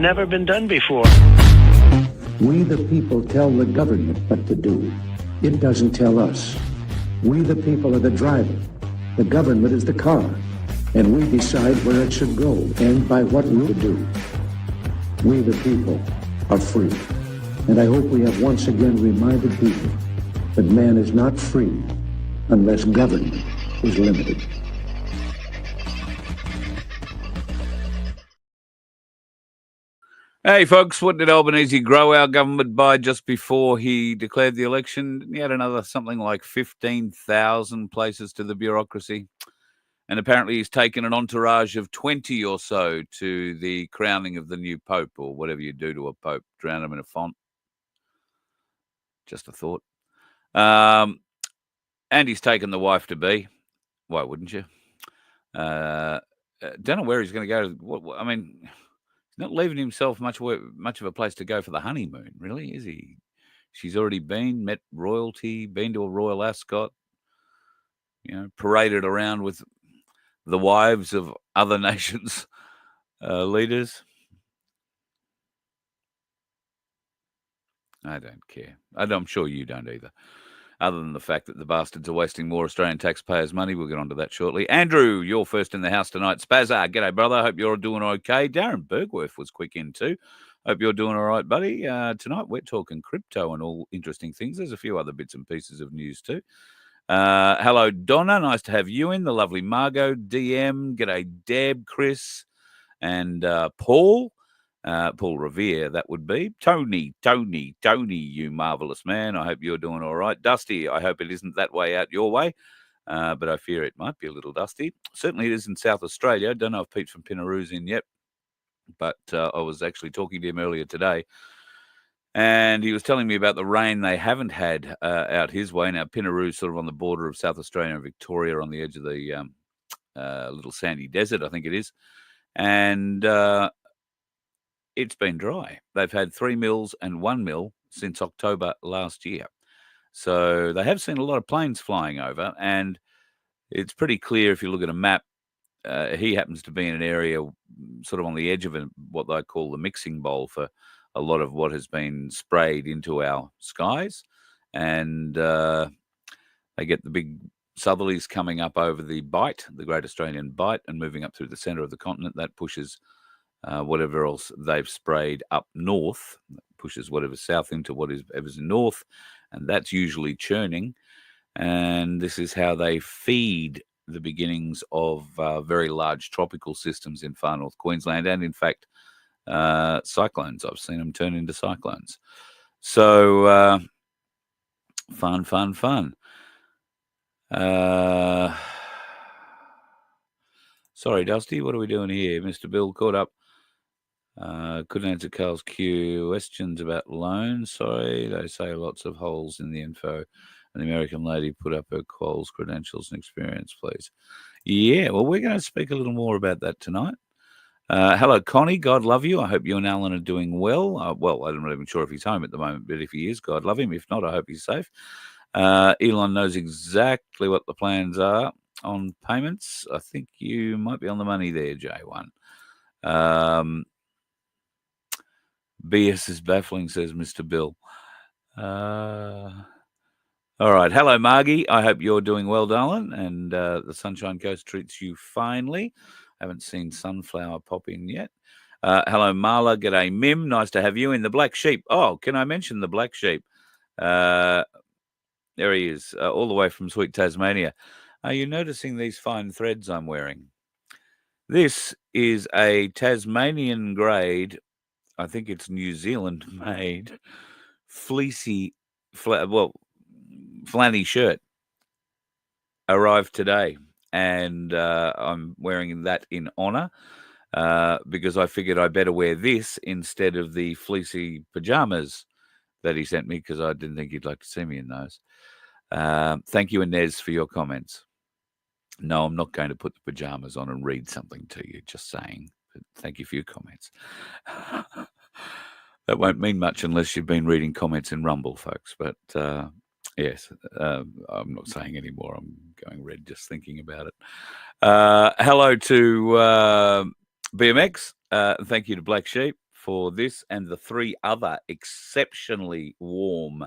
never been done before. We the people tell the government what to do. It doesn't tell us. We the people are the driver. The government is the car. And we decide where it should go and by what route to do. We the people are free. And I hope we have once again reminded people that man is not free unless government is limited. Hey, folks, what did Albanese grow our government by just before he declared the election? He had another something like 15,000 places to the bureaucracy. And apparently he's taken an entourage of 20 or so to the crowning of the new pope, or whatever you do to a pope, drown him in a font. Just a thought. And he's taken the wife-to-be. Why wouldn't you? Don't know where he's going to go. I mean, he's not leaving himself much of a place to go for the honeymoon, really, is he? She's already met royalty, been to a royal ascot, paraded around with the wives of other nations' leaders. I don't care. I'm sure you don't either. Other than the fact that the bastards are wasting more Australian taxpayers' money. We'll get onto that shortly. Andrew, you're first in the house tonight. Spazza, g'day, brother. Hope you're doing okay. Darren Bergworth was quick in too. Hope you're doing all right, buddy. Tonight we're talking crypto and all interesting things. There's a few other bits and pieces of news too. Hello, Donna. Nice to have you in. The lovely Margot, DM. G'day, Deb, Chris, and Paul. Paul Revere, that would be. Tony, you marvellous man. I hope you're doing all right. Dusty, I hope it isn't that way out your way, but I fear it might be a little dusty. Certainly it is in South Australia. I don't know if Pete from Pinnaru's in yet, but I was actually talking to him earlier today, and he was telling me about the rain they haven't had out his way. Now, Pinnaru's sort of on the border of South Australia and Victoria, on the edge of the little sandy desert, I think it is, and it's been dry. They've had 3 mils and 1 mil since October last year. So they have seen a lot of planes flying over, and it's pretty clear if you look at a map. He happens to be in an area sort of on the edge of what they call the mixing bowl for a lot of what has been sprayed into our skies. And they get the big southerlies coming up over the Bight, the Great Australian Bight, and moving up through the centre of the continent. That pushes whatever else they've sprayed up north, pushes whatever's south into whatever's north, and that's usually churning. And this is how they feed the beginnings of very large tropical systems in far north Queensland, and in fact, cyclones. I've seen them turn into cyclones. So fun. Sorry, Dusty, what are we doing here? Mr. Bill caught up. Couldn't answer Carl's questions about loans. Sorry, they say lots of holes in the info. And the American lady put up her quals, credentials, and experience, please. Yeah, well, we're going to speak a little more about that tonight. Hello, Connie. God love you. I hope you and Alan are doing well. Well, I'm not even sure if he's home at the moment, but if he is, God love him. If not, I hope he's safe. Elon knows exactly what the plans are on payments. I think you might be on the money there, J1. BS is baffling, says Mr. Bill. All right. Hello, Margie. I hope you're doing well, darling, and the Sunshine Coast treats you finely. Haven't seen Sunflower pop in yet. Hello, Marla. G'day, Mim. Nice to have you in. The Black Sheep. Oh, can I mention the Black Sheep? There he is, all the way from sweet Tasmania. Are you noticing these fine threads I'm wearing? This is a Tasmanian grade, I think it's New Zealand made, fleecy, flanny shirt. Arrived today, and I'm wearing that in honor because I figured I better wear this instead of the fleecy pajamas that he sent me, because I didn't think he'd like to see me in those. Thank you, Inez, for your comments. No, I'm not going to put the pajamas on and read something to you, just saying. But thank you for your comments. That won't mean much unless you've been reading comments in Rumble, folks. But yes, I'm not saying anymore. I'm going red just thinking about it. Hello to BMX. Thank you to Black Sheep for this and the 3 other exceptionally warm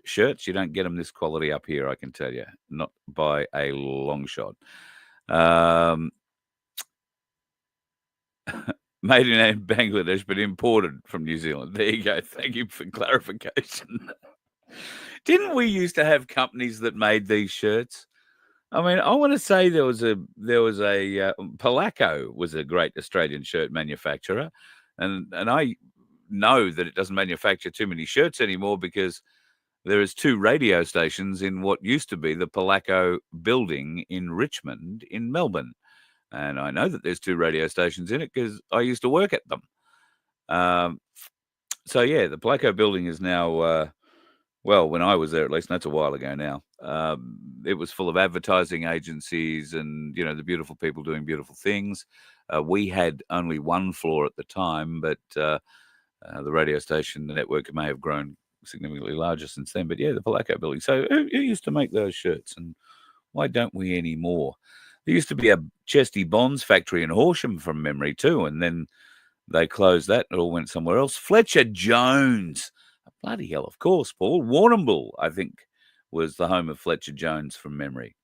shirts. You don't get them this quality up here, I can tell you, not by a long shot. Made in Bangladesh, but imported from New Zealand. There you go. Thank you for clarification. Didn't we used to have companies that made these shirts? I mean, I want to say there was a Palaco was a great Australian shirt manufacturer, and I know that it doesn't manufacture too many shirts anymore because there is 2 radio stations in what used to be the Palaco building in Richmond in Melbourne. And I know that there's 2 radio stations in it because I used to work at them. So, yeah, the Palaco building is now, well, when I was there at least, and that's a while ago now, it was full of advertising agencies and, you know, the beautiful people doing beautiful things. We had only 1 floor at the time, but the radio station, the network may have grown significantly larger since then. But, yeah, the Palaco building. So who used to make those shirts, and why don't we anymore? There used to be a Chesty Bonds factory in Horsham from memory too, and then they closed that. It all went somewhere else. Fletcher Jones. Bloody hell, of course, Paul. Warrnambool, I think, was the home of Fletcher Jones from memory.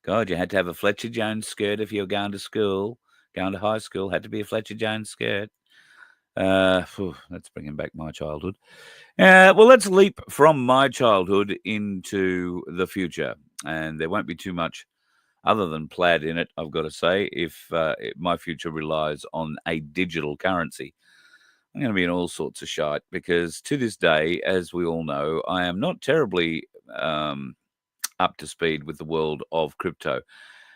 God, you had to have a Fletcher Jones skirt if you were going to school, going to high school. Had to be a Fletcher Jones skirt. That's bringing back my childhood. Well, let's leap from my childhood into the future, and there won't be too much other than plaid in it, I've got to say, if my future relies on a digital currency. I'm going to be in all sorts of shite because to this day, as we all know, I am not terribly up to speed with the world of crypto.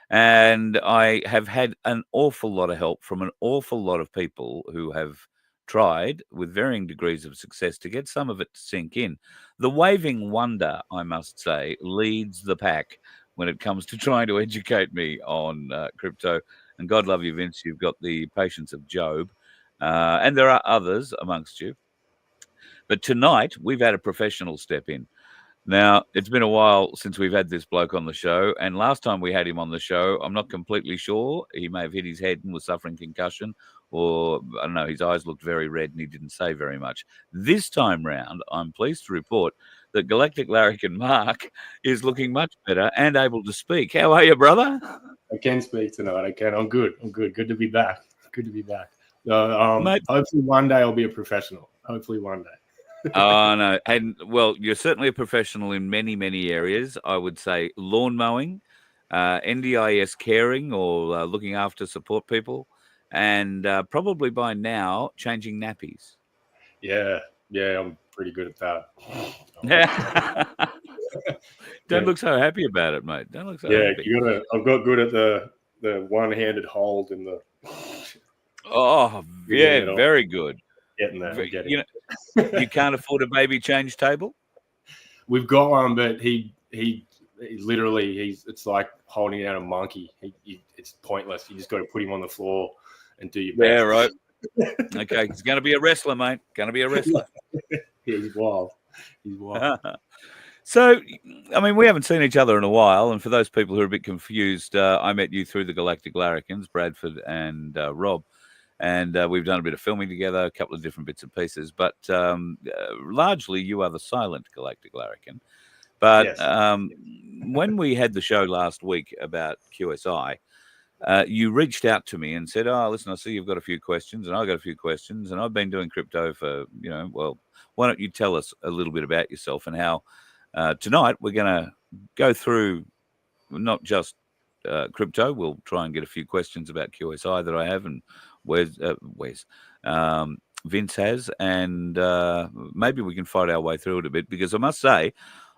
And I have had an awful lot of help from an awful lot of people who have tried with varying degrees of success to get some of it to sink in. The waving wonder, I must say, leads the pack when it comes to trying to educate me on crypto. And God love you, Vince, you've got the patience of Job. And there are others amongst you. But tonight, we've had a professional step in. Now, it's been a while since we've had this bloke on the show. And last time we had him on the show, I'm not completely sure. He may have hit his head and was suffering concussion. Or, I don't know, his eyes looked very red and he didn't say very much. This time round, I'm pleased to report that Galactic Larrikin Mark is looking much better and able to speak. How are you, brother? I can speak tonight. I can. I'm good. Good to be back. Mate, hopefully one day I'll be a professional. Hopefully one day. Oh, no. And, well, you're certainly a professional in many, many areas. I would say lawn mowing, NDIS caring or looking after support people, and probably by now changing nappies. Yeah, I'm pretty good at that. Don't look so happy about it, mate. Don't look so happy. I've got good at the one-handed hold in the. Oh, yeah, very good. Getting that. You can't afford a baby change table? We've got one, but he literally it's like holding out a monkey. It's pointless. You just got to put him on the floor and do your best. Yeah, right. Okay, he's going to be a wrestler, mate. Going to be a wrestler. Yeah, he's wild. So, I mean, we haven't seen each other in a while, and for those people who are a bit confused, I met you through the Galactic Larrikins, Bradford and Rob, and we've done a bit of filming together, a couple of different bits and pieces, but largely you are the silent Galactic Larrikin. But yes. When we had the show last week about QSI, you reached out to me and said, oh, listen, I see you've got a few questions, and I've got a few questions, and I've been doing crypto for, well, why don't you tell us a little bit about yourself and how tonight we're going to go through not just crypto. We'll try and get a few questions about QSI that I have and Vince has, and maybe we can fight our way through it a bit, because I must say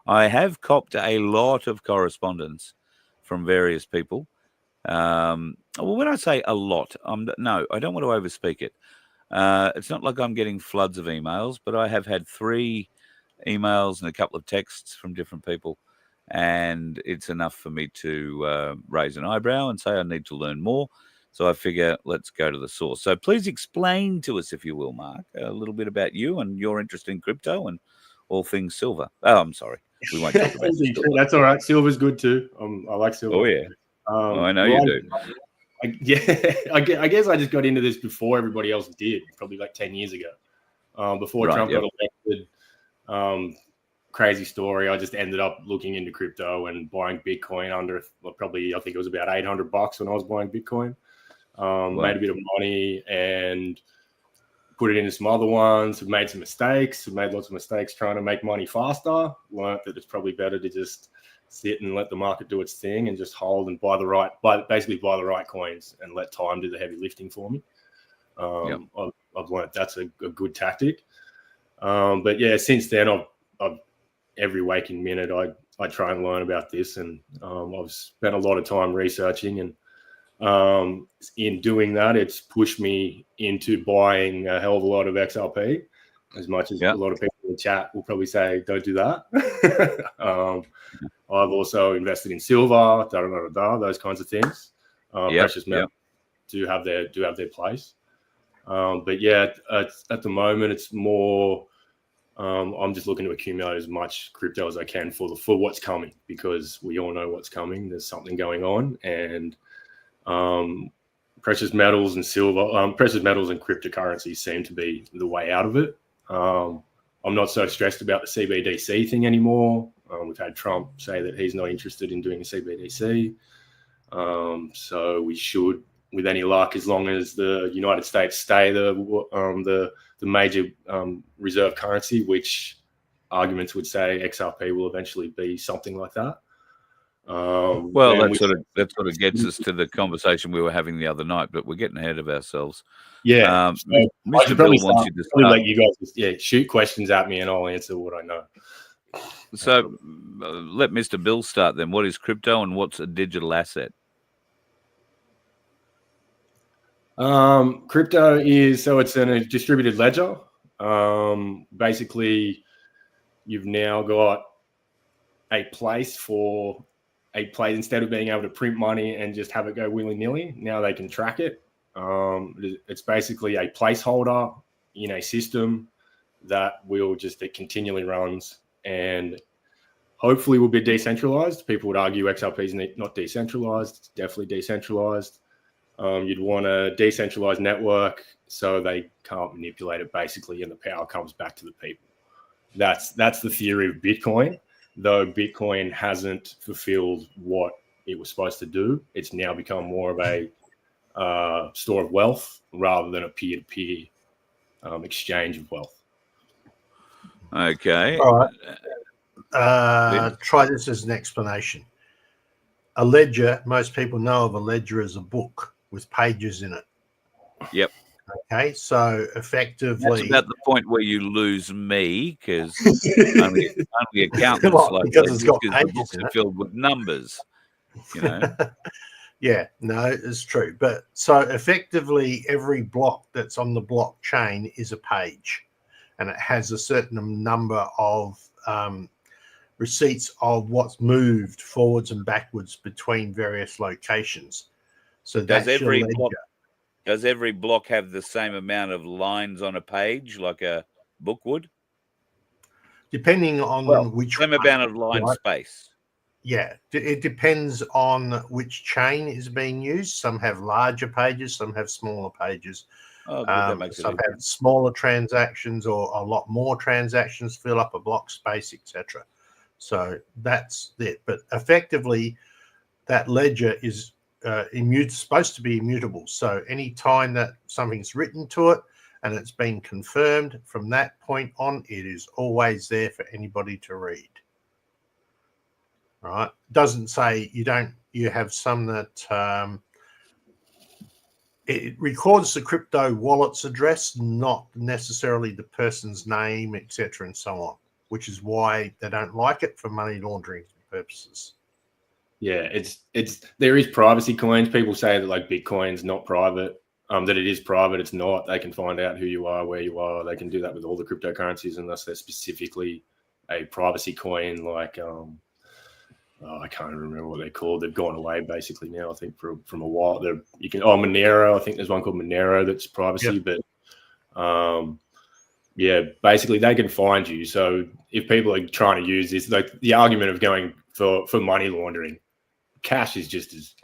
I have copped a lot of correspondence from various people. Well, when I say a lot, no, I don't want to overspeak it. It's not like I'm getting floods of emails, but I have had 3 emails and a couple of texts from different people, and it's enough for me to raise an eyebrow and say I need to learn more. So I figure let's go to the source. So please explain to us, if you will, Mark, a little bit about you and your interest in crypto and all things silver. Oh, I'm sorry. We won't talk about silver. That's all right. Silver's good too. I like silver. Oh, yeah. I know you do. I guess I just got into this before everybody else did, probably like 10 years ago. Before Trump got elected, crazy story. I just ended up looking into crypto and buying Bitcoin under probably, I think it was about $800 when I was buying Bitcoin. Made a bit of money and put it into some other ones. Have made some mistakes. Have made lots of mistakes trying to make money faster. Learned that it's probably better to just sit and let the market do its thing and just hold and basically buy the right coins and let time do the heavy lifting for me. I've learned that's a good tactic. But yeah, since then I've every waking minute I try and learn about this, and I've spent a lot of time researching, and in doing that, it's pushed me into buying a hell of a lot of XRP. As much as a lot of people in the chat will probably say, don't do that. I've also invested in silver, those kinds of things. Precious metals do have their place. But yeah, at the moment, it's more. I'm just looking to accumulate as much crypto as I can for what's coming, because we all know what's coming. There's something going on, and precious metals and silver, precious metals and cryptocurrencies seem to be the way out of it. I'm not so stressed about the CBDC thing anymore. We've had Trump say that he's not interested in doing a CBDC. So we should, with any luck, as long as the United States stay the major reserve currency, which arguments would say XRP will eventually be something like that. Well, that sort of gets us to the conversation we were having the other night, but we're getting ahead of ourselves. Yeah, Mr. Bill wants you to start. Let you guys shoot questions at me, and I'll answer what I know. So let Mr. Bill start then. What is crypto, and what's a digital asset? Crypto is, so it's in a distributed ledger. Basically, you've now got a place instead of being able to print money and just have it go willy-nilly. Now they can track it. It's basically a placeholder in a system that it continually runs, and hopefully will be decentralized. People would argue XRP is not decentralized. It's definitely decentralized. You'd want a decentralized network so they can't manipulate it, basically, and the power comes back to the people. That's the theory of Bitcoin, though Bitcoin hasn't fulfilled what it was supposed to do. It's now become more of a store of wealth rather than a peer-to-peer exchange of wealth. Okay. All right. Try this as an explanation. A ledger, most people know of a ledger as a book with pages in it. Yep. Okay, so effectively... That's about the point where you lose me, because only accountants like because it's got pages the books in are it. filled with numbers, Yeah, no, it's true. But so effectively, every block that's on the blockchain is a page, and it has a certain number of receipts of what's moved forwards and backwards between various locations. So that's does every block have the same amount of lines on a page like a book would? Depending on which same amount of line space. Yeah, it depends on which chain is being used. Some have larger pages, some have smaller pages. Some have smaller transactions or a lot more transactions fill up a block space, etc. So that's it. But effectively, that ledger is supposed to be immutable. So any time that something's written to it and it's been confirmed, from that point on, it is always there for anybody to read. Right? Doesn't say you have some that it records the crypto wallet's address, not necessarily the person's name, etc., and so on, which is why they don't like it for money laundering purposes. Yeah, there is privacy coins. People say that like Bitcoin's not private, that it is private. It's not. They can find out who you are, where you are. They can do that with all the cryptocurrencies unless they're specifically a privacy coin like I can't remember what they're called. They've gone away basically now, I think, from a while. Monero, I think there's one called Monero that's privacy, yep. But yeah, basically they can find you. So if people are trying to use this, like the argument of going for money laundering, cash is just as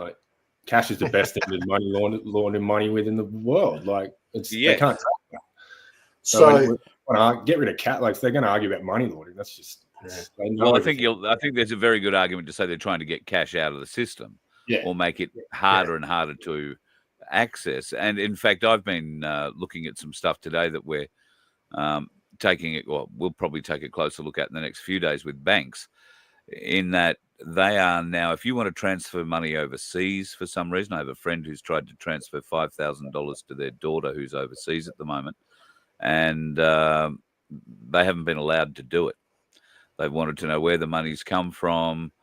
cash is the best thing with money laundering money within the world. Like they can't. So get rid of cash. Like they're going to argue about money laundering. That's just. Well, I think there's a very good argument to say they're trying to get cash out of the system, or make it harder and harder to access. And in fact, I've been looking at some stuff today that we're taking it. Well, we'll probably take a closer look at in the next few days with banks, in that they are now, if you want to transfer money overseas for some reason, I have a friend who's tried to transfer $5,000 to their daughter who's overseas at the moment, and they haven't been allowed to do it. They wanted to know where the money's come from,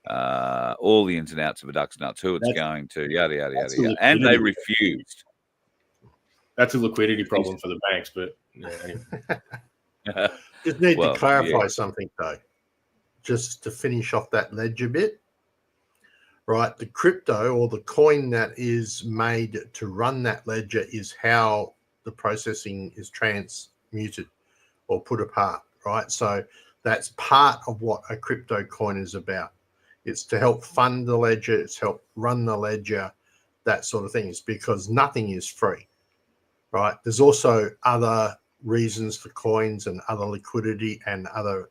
all the ins and outs of a duck's nuts, who it's going to, yada, yada, yada, yada. And they refused. That's a liquidity problem for the banks, but anyway. Just need to clarify something, though, just to finish off that ledger bit. Right, the crypto or the coin that is made to run that ledger is how the processing is transmuted or put apart, right? So that's part of what a crypto coin is about. It's to help fund the ledger, it's help run the ledger, that sort of thing. It's because nothing is free, right? There's also other reasons for coins and other liquidity and other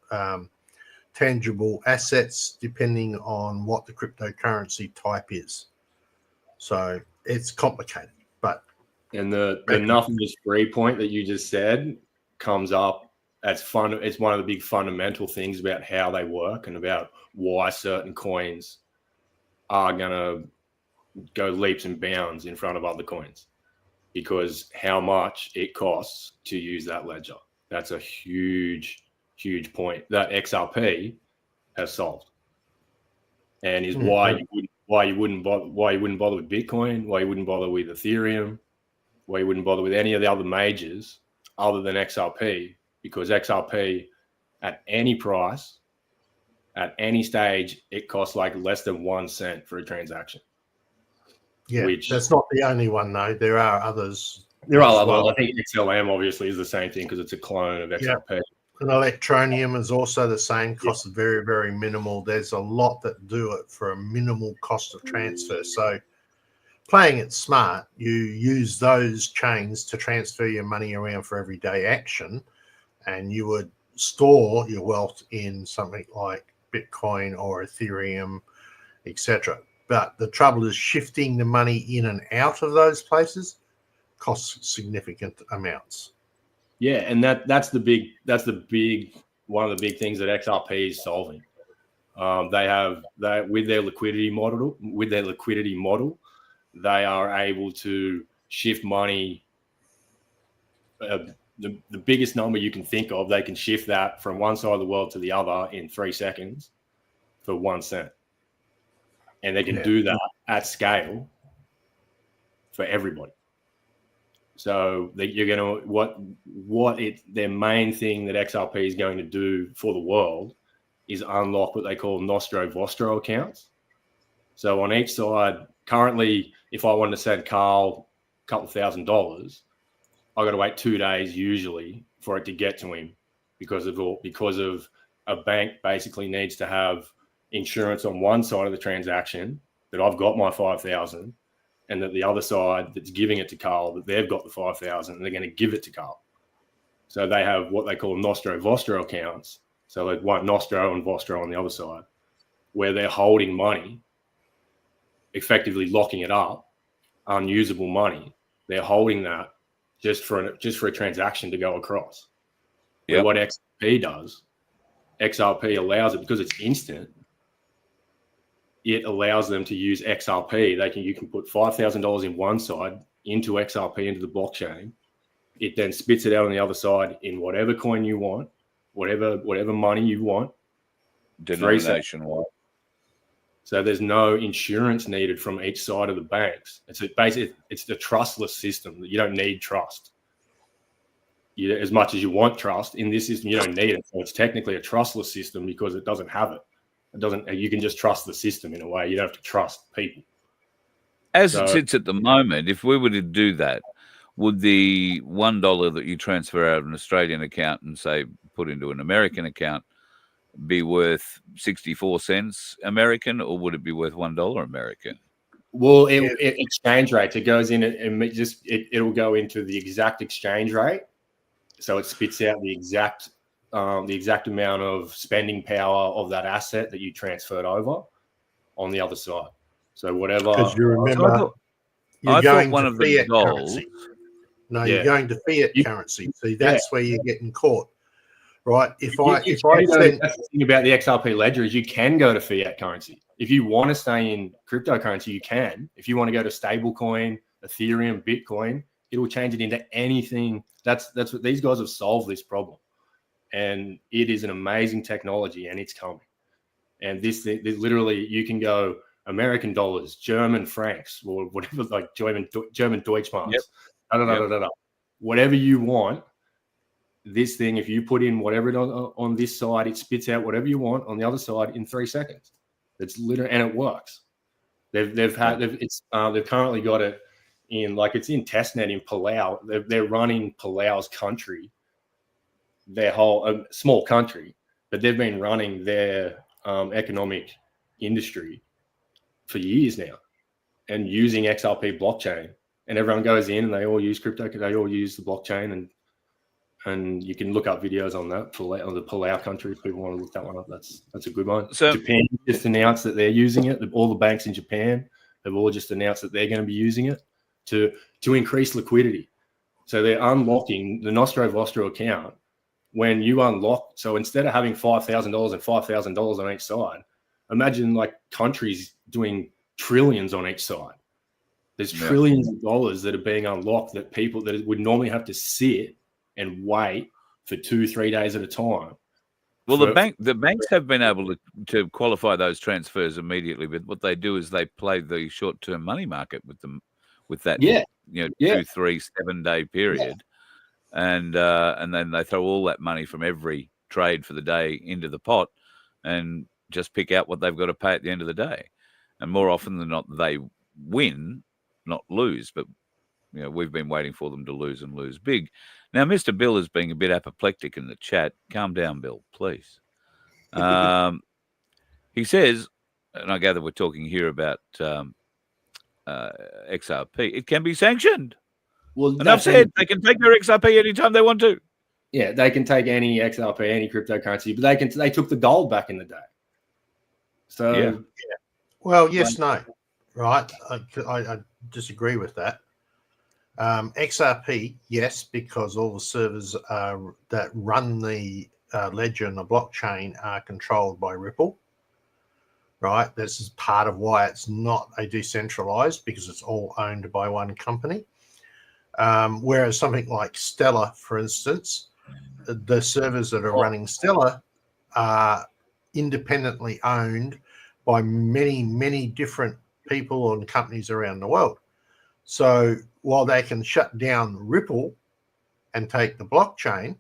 tangible assets depending on what the cryptocurrency type is. So it's complicated, but. And the nothing is free point that you just said comes up. That's fun. It's one of the big fundamental things about how they work and about why certain coins are going to go leaps and bounds in front of other coins, because how much it costs to use that ledger. That's a huge, huge point that XRP has solved, and is why you wouldn't bother with Bitcoin, why you wouldn't bother with Ethereum, why you wouldn't bother with any of the other majors other than XRP. Because XRP, at any price, at any stage, it costs like less than 1 cent for a transaction. Yeah, that's not the only one, though. There are others. There are others. Well. I think XLM obviously is the same thing because it's a clone of XRP. Yeah. And Electronium is also the same, costs very, very minimal. There's a lot that do it for a minimal cost of transfer. So playing it smart, you use those chains to transfer your money around for everyday action. And you would store your wealth in something like Bitcoin or Ethereum, etc. But the trouble is shifting the money in and out of those places costs significant amounts. Yeah, and that's the big one of the big things that XRP is solving. They with their liquidity model, they are able to shift money. The biggest number you can think of, they can shift that from one side of the world to the other in 3 seconds for 1 cent. And they can do that at scale for everybody. So you're going to, their main thing that XRP is going to do for the world is unlock what they call Nostro-Vostro accounts. So on each side, currently, if I wanted to send Carl a couple $1,000s, I got to wait 2 days usually for it to get to him because of a bank basically needs to have insurance on one side of the transaction that I've got my 5,000, and that the other side that's giving it to Carl, that they've got the 5,000 and they're going to give it to Carl. So they have what they call Nostro-Vostro accounts. So like one Nostro and Vostro on the other side, where they're holding money, effectively locking it up, unusable money. They're holding that just for a transaction to go across. Yep. What XRP does, XRP allows it, because it's instant, it allows them to use XRP. You can put $5,000 in one side into XRP, into the blockchain. It then spits it out on the other side in whatever coin you want, whatever money you want. Denomination-wise. So there's no insurance needed from each side of the banks. It's the trustless system. You don't need trust. As much as you want trust in this system, you don't need it. So it's technically a trustless system because it doesn't have it. You can just trust the system in a way. You don't have to trust people. As it sits at the moment, if we were to do that, would the $1 that you transfer out of an Australian account and say put into an American account be worth 64 cents American, or would it be worth $1 American? Well, exchange rates. It goes in and it'll go into the exact exchange rate, so it spits out the exact amount of spending power of that asset that you transferred over on the other side. So whatever. Because you remember, you're going to fiat currency. No, you're going to fiat currency. See, that's where you're getting caught, right? If I send, that's the thing about the XRP ledger is you can go to fiat currency. If you want to stay in cryptocurrency, you can. If you want to go to stablecoin, Ethereum, Bitcoin, it will change it into anything. That's what these guys have solved this problem, and it is an amazing technology, and it's coming. And this literally, you can go American dollars, German francs, or whatever, like German Deutschmarks, whatever you want. This thing, if you put in whatever it on this side, it spits out whatever you want on the other side in 3 seconds. It's literally, and it works. They've currently got it in, like, it's in testnet in Palau. They're running Palau's country, their whole small country, but they've been running their economic industry for years now, and using XRP blockchain. And everyone goes in and they all use crypto. They all use the blockchain, and you can look up videos on that, on the Palau country, if people want to look that one up. That's a good one. So Japan just announced that they're using it. All the banks in Japan have all just announced that they're going to be using it to increase liquidity. So they're unlocking the Nostro Vostro account. When you unlock, so instead of having $5,000 and $5,000 on each side, imagine like countries doing trillions on each side. There's trillions of dollars that are being unlocked that people that would normally have to sit and wait for 2-3 days at a time. Well, the banks have been able to qualify those transfers immediately, but what they do is they play the short-term money market with them, with that 2, 3, 7 day period, and then they throw all that money from every trade for the day into the pot, and just pick out what they've got to pay at the end of the day. And more often than not, they win, not lose. But we've been waiting for them to lose and lose big. Now, Mr. Bill is being a bit apoplectic in the chat. Calm down, Bill, please. He says, and I gather we're talking here about XRP. It can be sanctioned. Well, enough said. They can take their XRP anytime they want to. Yeah, they can take any XRP, any cryptocurrency, but they took the gold back in the day. So, well, yes, no, right? I disagree with that. XRP, yes, because all the servers that run the ledger and the blockchain are controlled by Ripple, right? This is part of why it's not a decentralized, because it's all owned by one company. Whereas something like Stellar, for instance, the servers that are running Stellar are independently owned by many, many different people and companies around the world. So while they can shut down Ripple and take the blockchain,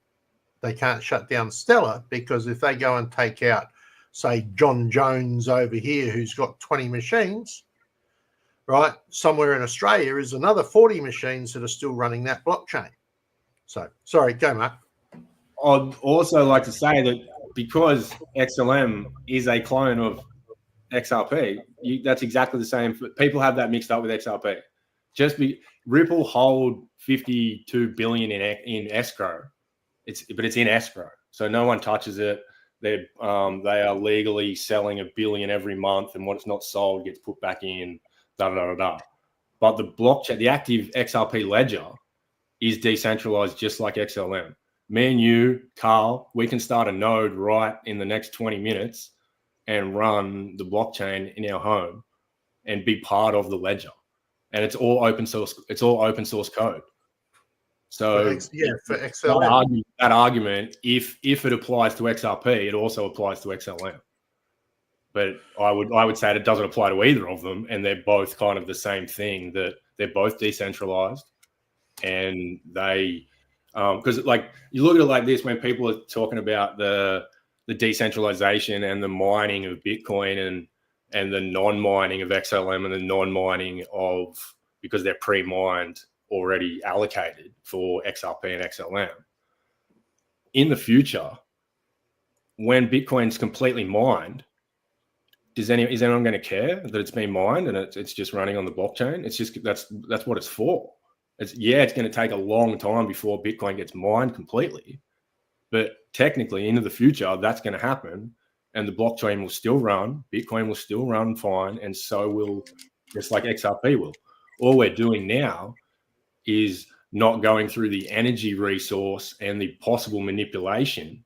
they can't shut down Stellar, because if they go and take out, say, John Jones over here, who's got 20 machines, right, somewhere in Australia is another 40 machines that are still running that blockchain. So, sorry, go, Mark. I'd also like to say that because XLM is a clone of XRP, that's exactly the same. People have that mixed up with XRP. Ripple hold 52 billion in escrow. But it's in escrow, so no one touches it. They are legally selling $1 billion every month, and what's not sold gets put back in. But the blockchain, the active XRP ledger, is decentralized just like XLM. Me and you, Carl, we can start a node right in the next 20 minutes and run the blockchain in our home and be part of the ledger. And it's all open source. It's all open source code. So for XLM, that argument, if it applies to XRP, it also applies to XLM. But I would say it doesn't apply to either of them, and they're both kind of the same thing. That they're both decentralized, and they because like you look at it like this, when people are talking about the decentralization and the mining of Bitcoin and the non-mining of XLM and the non-mining of, because they're pre-mined already allocated for XRP and XLM. In the future, when Bitcoin's completely mined, is anyone going to care that it's been mined and it's just running on the blockchain? It's just that's what it's for. It's going to take a long time before Bitcoin gets mined completely, but technically into the future that's going to happen, and the blockchain will still run, Bitcoin will still run fine, and so will just like XRP will. All we're doing now is not going through the energy resource and the possible manipulation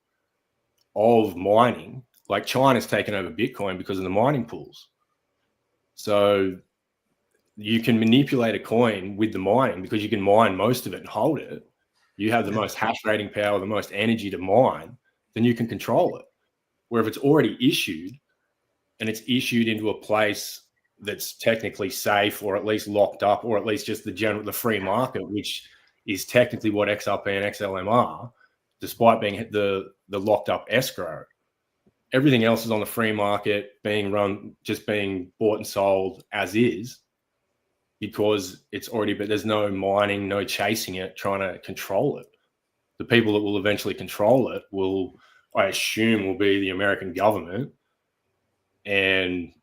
of mining. Like China's taken over Bitcoin because of the mining pools. So you can manipulate a coin with the mining because you can mine most of it and hold it. You have the most hash rating power, the most energy to mine, then you can control it. Where if it's already issued and it's issued into a place that's technically safe or at least locked up, or at least just the free market, which is technically what XRP and XLM are, despite being the locked up escrow. Everything else is on the free market, being run, just being bought and sold as is, because it's already, but there's no mining, no chasing it, trying to control it. The people that will eventually control it will, I assume, will be the American government and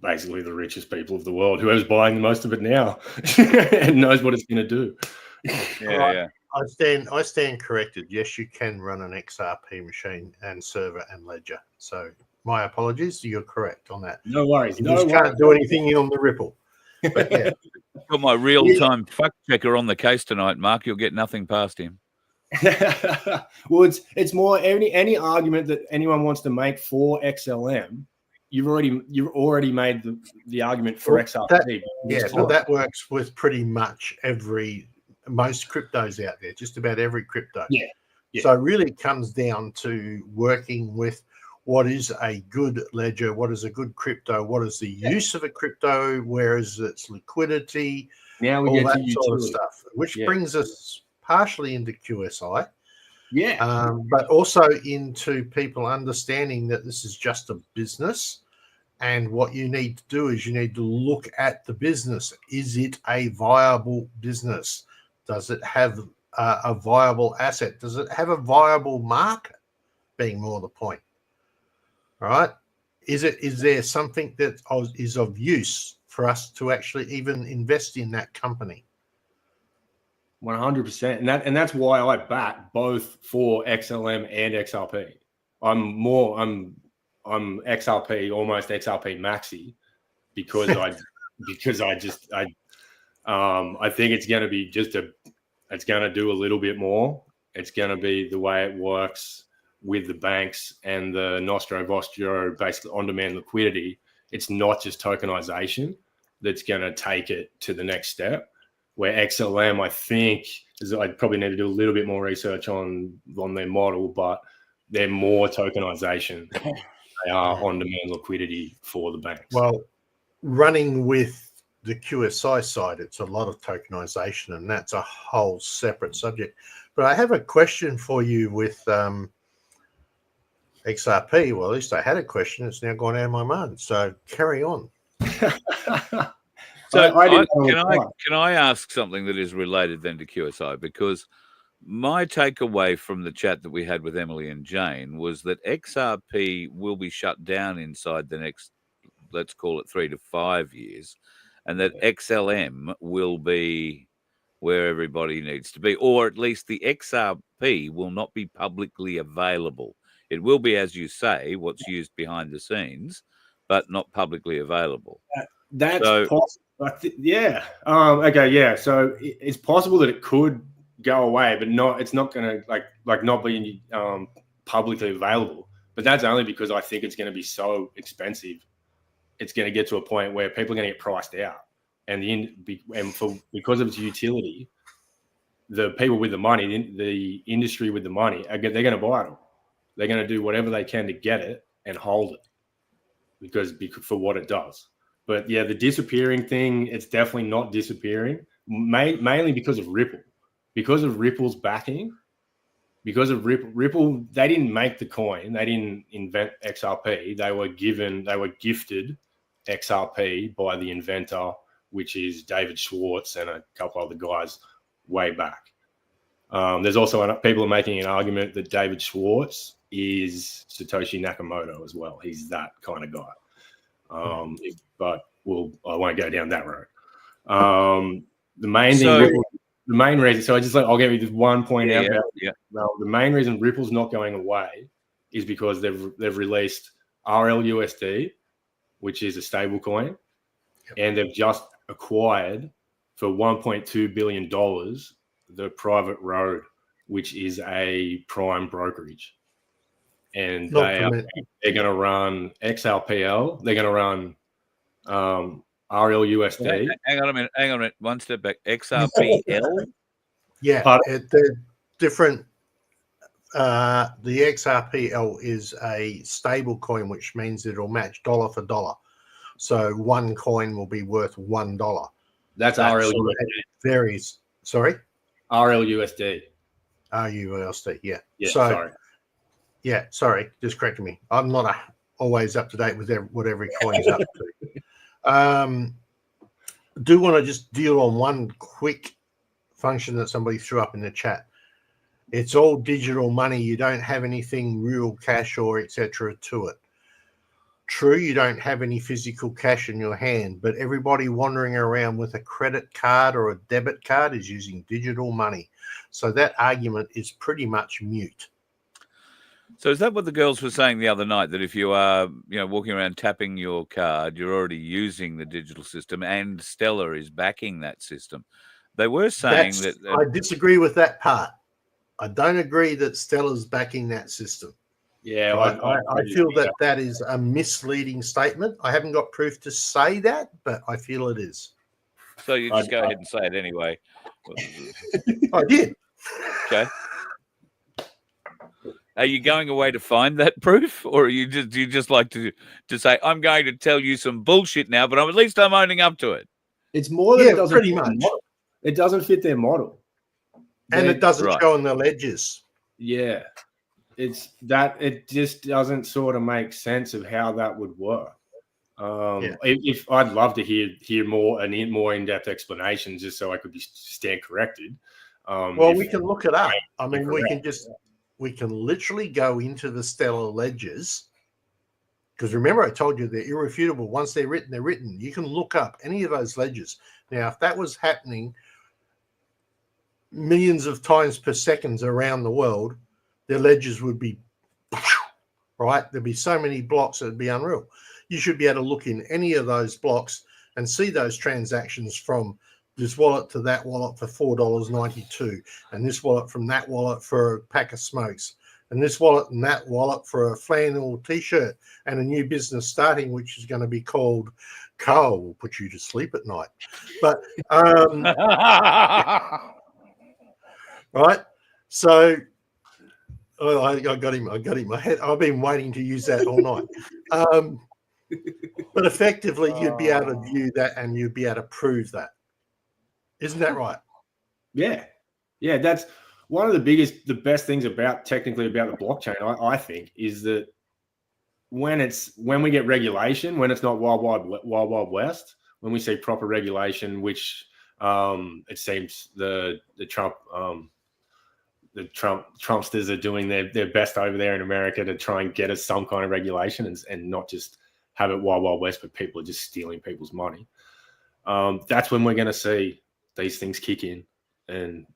basically the richest people of the world, whoever's buying the most of it now and knows what it's going to do. Yeah. I stand corrected. Yes, you can run an XRP machine and server and ledger. So my apologies. You're correct on that. No worries. You just can't do anything on the Ripple. But yeah. Got my real-time fact checker on the case tonight, Mark. You'll get nothing past him. Well, it's more any argument that anyone wants to make for XLM. You've already made the argument for XRP. But that works with pretty much most cryptos out there, just about every crypto. Yeah. So it really comes down to working with what is a good ledger, what is a good crypto, what is the use of a crypto, where is its liquidity, now we all get that to sort of stuff, which brings us partially into QSI. But also into people understanding that this is just a business. And what you need to do is you need to look at the business. Is it a viable business? Does it have a viable asset? Does it have a viable market? Being more the point, all right? Is there something that is of use for us to actually even invest in that company? 100%, and that's why I back both for XLM and XRP. I'm XRP, almost XRP maxi, because I think it's going to be it's going to do a little bit more. It's going to be the way it works with the banks and the Nostro Vostro, basically on-demand liquidity. It's not just tokenization that's going to take it to the next step. Where XLM, I think, I'd probably need to do a little bit more research on their model, but they're more tokenization. They are on-demand liquidity for the banks. Well, running with the QSI side, it's a lot of tokenization, and that's a whole separate subject. But I have a question for you with XRP. Well, at least I had a question. It's now gone out of my mind. So carry on. So can I ask something that is related then to QSI? Because my takeaway from the chat that we had with Emily and Jane was that XRP will be shut down inside the next, let's call it 3 to 5 years, and that XLM will be where everybody needs to be, or at least the XRP will not be publicly available. It will be, as you say, what's used behind the scenes, but not publicly available. That's possible. So it's possible that it could go away, but it's not going to like not be publicly available. But that's only because I think it's going to be so expensive. It's going to get to a point where people are going to get priced out, because of its utility, the people with the money, the industry with the money, they're going to buy it all. They're going to do whatever they can to get it and hold it because for what it does. But yeah, the disappearing thing, it's definitely not disappearing, mainly because of Ripple. Because of Ripple's backing, because of Ripple, they didn't make the coin. They didn't invent XRP. They were gifted XRP by the inventor, which is David Schwartz and a couple other guys way back. There's also people are making an argument that David Schwartz is Satoshi Nakamoto as well. He's that kind of guy. But I won't go down that road. The main reason. So I'll give you this one point out. The main reason Ripple's not going away is because they've released RLUSD, which is a stable coin, and they've just acquired for $1.2 billion the Private Road, which is a prime brokerage. And they're going to run XRPL. They're going to run RLUSD. Hang on a minute. One step back. XRPL? Yeah, they're different. The XRPL is a stable coin, which means it'll match dollar for dollar. So one coin will be worth $1. That's RLUSD. Varies. Sorry? RLUSD. RUSD, yeah. Sorry. Yeah, sorry, just correcting me. I'm not always up to date with what every coin's up to. Do want to just deal on one quick function that somebody threw up in the chat. It's all digital money. You don't have anything real cash or etc. to it. True, you don't have any physical cash in your hand, but everybody wandering around with a credit card or a debit card is using digital money. So that argument is pretty much mute. So is that what the girls were saying the other night, that if you are, walking around tapping your card, you're already using the digital system, and Stellar is backing that system? They were saying that... I disagree with that part. I don't agree that Stellar's backing that system. Yeah, I feel that is a misleading statement. I haven't got proof to say that, but I feel it is. So you just go ahead and say it anyway. I did. Okay. Are you going away to find that proof, or do you just like to say, I'm going to tell you some bullshit now, but at least I'm owning up to it? It's more than it doesn't pretty much. It doesn't fit their model. And it doesn't show on the ledgers. Yeah. It just doesn't sort of make sense of how that would work. If I'd love to hear more in-depth explanations, just so I could stand corrected. We can look it up. I mean, we can literally go into the Stellar ledgers, because remember I told you they're irrefutable. Once they're written, they're written. You can look up any of those ledgers. Now, if that was happening millions of times per second around the world, their ledgers would be right. There'd be so many blocks, it'd be unreal. You should be able to look in any of those blocks and see those transactions from this wallet to that wallet for $4.92, and this wallet from that wallet for a pack of smokes, and this wallet and that wallet for a flannel t-shirt, and a new business starting, which is going to be called Carl will put you to sleep at night. But right, so I got him. I've been waiting to use that all night. But effectively, you'd be able to view that, and you'd be able to prove that. Isn't that right? Yeah. That's one of the best things technically about the blockchain, I think, is that when we get regulation, when it's not wild west, when we see proper regulation, which it seems the Trumpsters are doing their best over there in America to try and get us some kind of regulation and not just have it wild west, but people are just stealing people's money. That's when we're going to see these things kick in and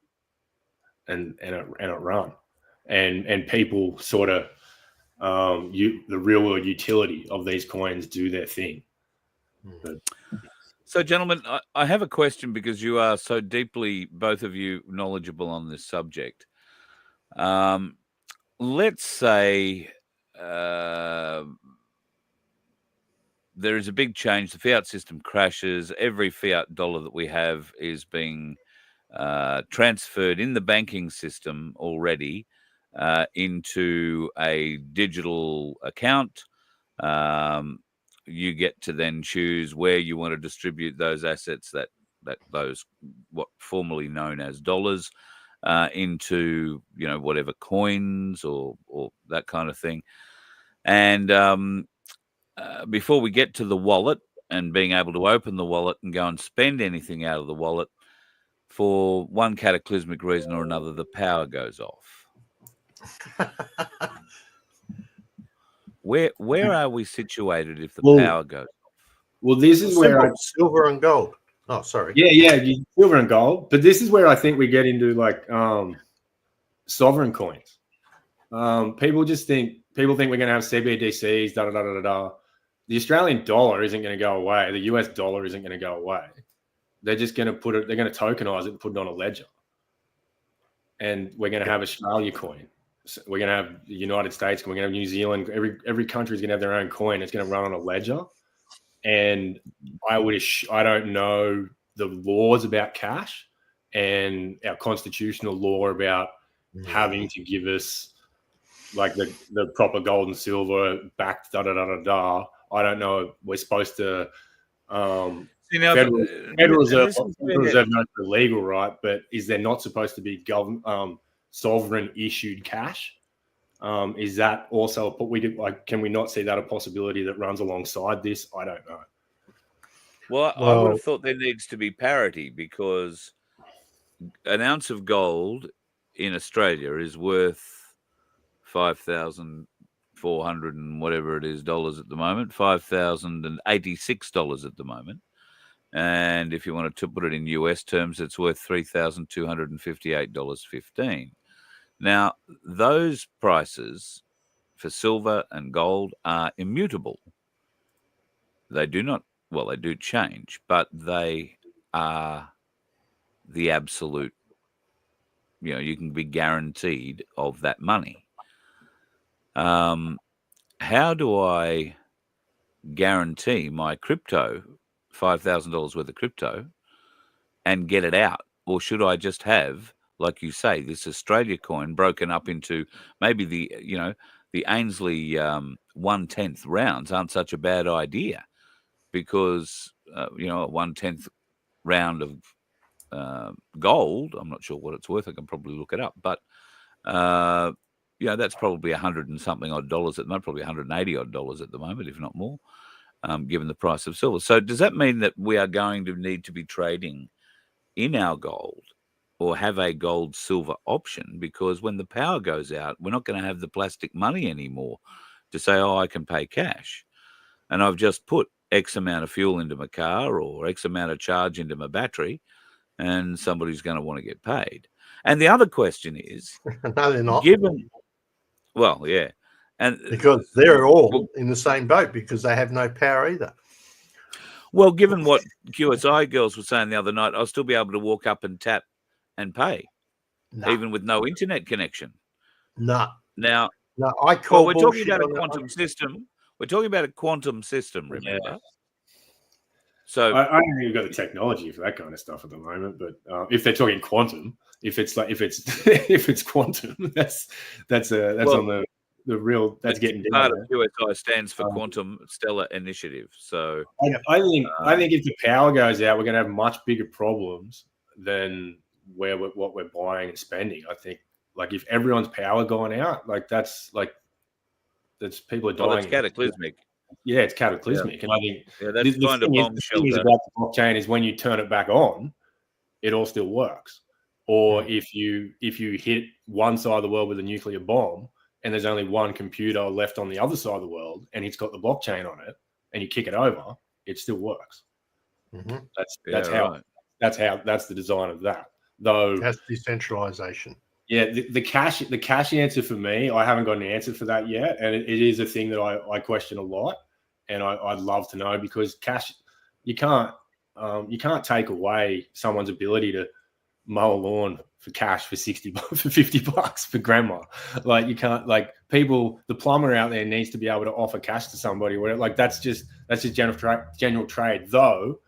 it run, and people sort of the real world utility of these coins do their thing. So, gentlemen, I have a question, because you are so deeply, both of you, knowledgeable on this subject. Let's say there is a big change. The fiat system crashes. Every fiat dollar that we have is being transferred in the banking system already into a digital account. You get to then choose where you want to distribute those assets, that those what formerly known as dollars, into whatever coins or that kind of thing. And before we get to the wallet and being able to open the wallet and go and spend anything out of the wallet, for one cataclysmic reason or another, the power goes off. Where are we situated if the power goes off? Well, this is where silver and gold. Oh, sorry. Yeah, silver and gold. But this is where I think we get into like sovereign coins. People think we're going to have CBDCs. The Australian dollar isn't going to go away. The US dollar isn't going to go away. They're just going to put it. They're going to tokenize it and put it on a ledger. And we're going to have Australia coin. So we're going to have the United States. We're going to have New Zealand. Every country is going to have their own coin. It's going to run on a ledger. And I don't know the laws about cash and our constitutional law about having to give us like the proper gold and silver backed I don't know. We're supposed to Federal Reserve knows they're legal, right? But is there not supposed to be government sovereign issued cash? Is that also can we not see that a possibility that runs alongside this? I don't know. Well, I would have thought there needs to be parity, because an ounce of gold in Australia is worth 5,400 and whatever it is dollars at the moment, $5,086 at the moment. And if you wanted to put it in US terms, it's worth $3,258.15. Now, those prices for silver and gold are immutable. They do not, well, they do change, but they are the absolute, you can be guaranteed of that money. How do I guarantee my crypto, $5,000 worth of crypto, and get it out? Or should I just have, like you say, this Australia coin broken up into maybe the Ainsley 1/10 rounds aren't such a bad idea, because a 1/10 round of gold, I'm not sure what it's worth. I can probably look it up, but that's probably 100 and something odd dollars at the moment, probably 180 odd dollars at the moment, if not more, given the price of silver. So does that mean that we are going to need to be trading in our gold or have a gold silver option? Because when the power goes out, we're not going to have the plastic money anymore to say, oh, I can pay cash, and I've just put X amount of fuel into my car or X amount of charge into my battery, and somebody's going to want to get paid. And the other question is, no, they're not. Well, yeah. And because they're all in the same boat, because they have no power either. Well, given what QSI girls were saying the other night, I'll still be able to walk up and tap and pay, even with no internet connection. No. Now, I call. We're talking about a quantum system. We're talking about a quantum system, remember? Yeah. So I don't think we've got the technology for that kind of stuff at the moment. But if they're talking quantum, if it's quantum, that's on the real. That's getting part of QSI stands for Quantum Stellar Initiative. So I think if the power goes out, we're going to have much bigger problems than what we're buying and spending. I think if everyone's power gone out, that's people are dying. Well, it's cataclysmic. Yeah, it's cataclysmic, and I think that's the kind of bombshell. The thing about the blockchain is when you turn it back on, it all still works. Or if you hit one side of the world with a nuclear bomb, and there's only one computer left on the other side of the world, and it's got the blockchain on it, and you kick it over, it still works. Mm-hmm. That's the design of that. Though that's decentralization. Yeah, the cash answer for me, I haven't got an answer for that yet, and it is a thing that I question a lot, and I'd love to know, because cash, you can't take away someone's ability to mow a lawn for cash for $50 for grandma. You can't, the plumber out there needs to be able to offer cash to somebody. That's just general trade. Though,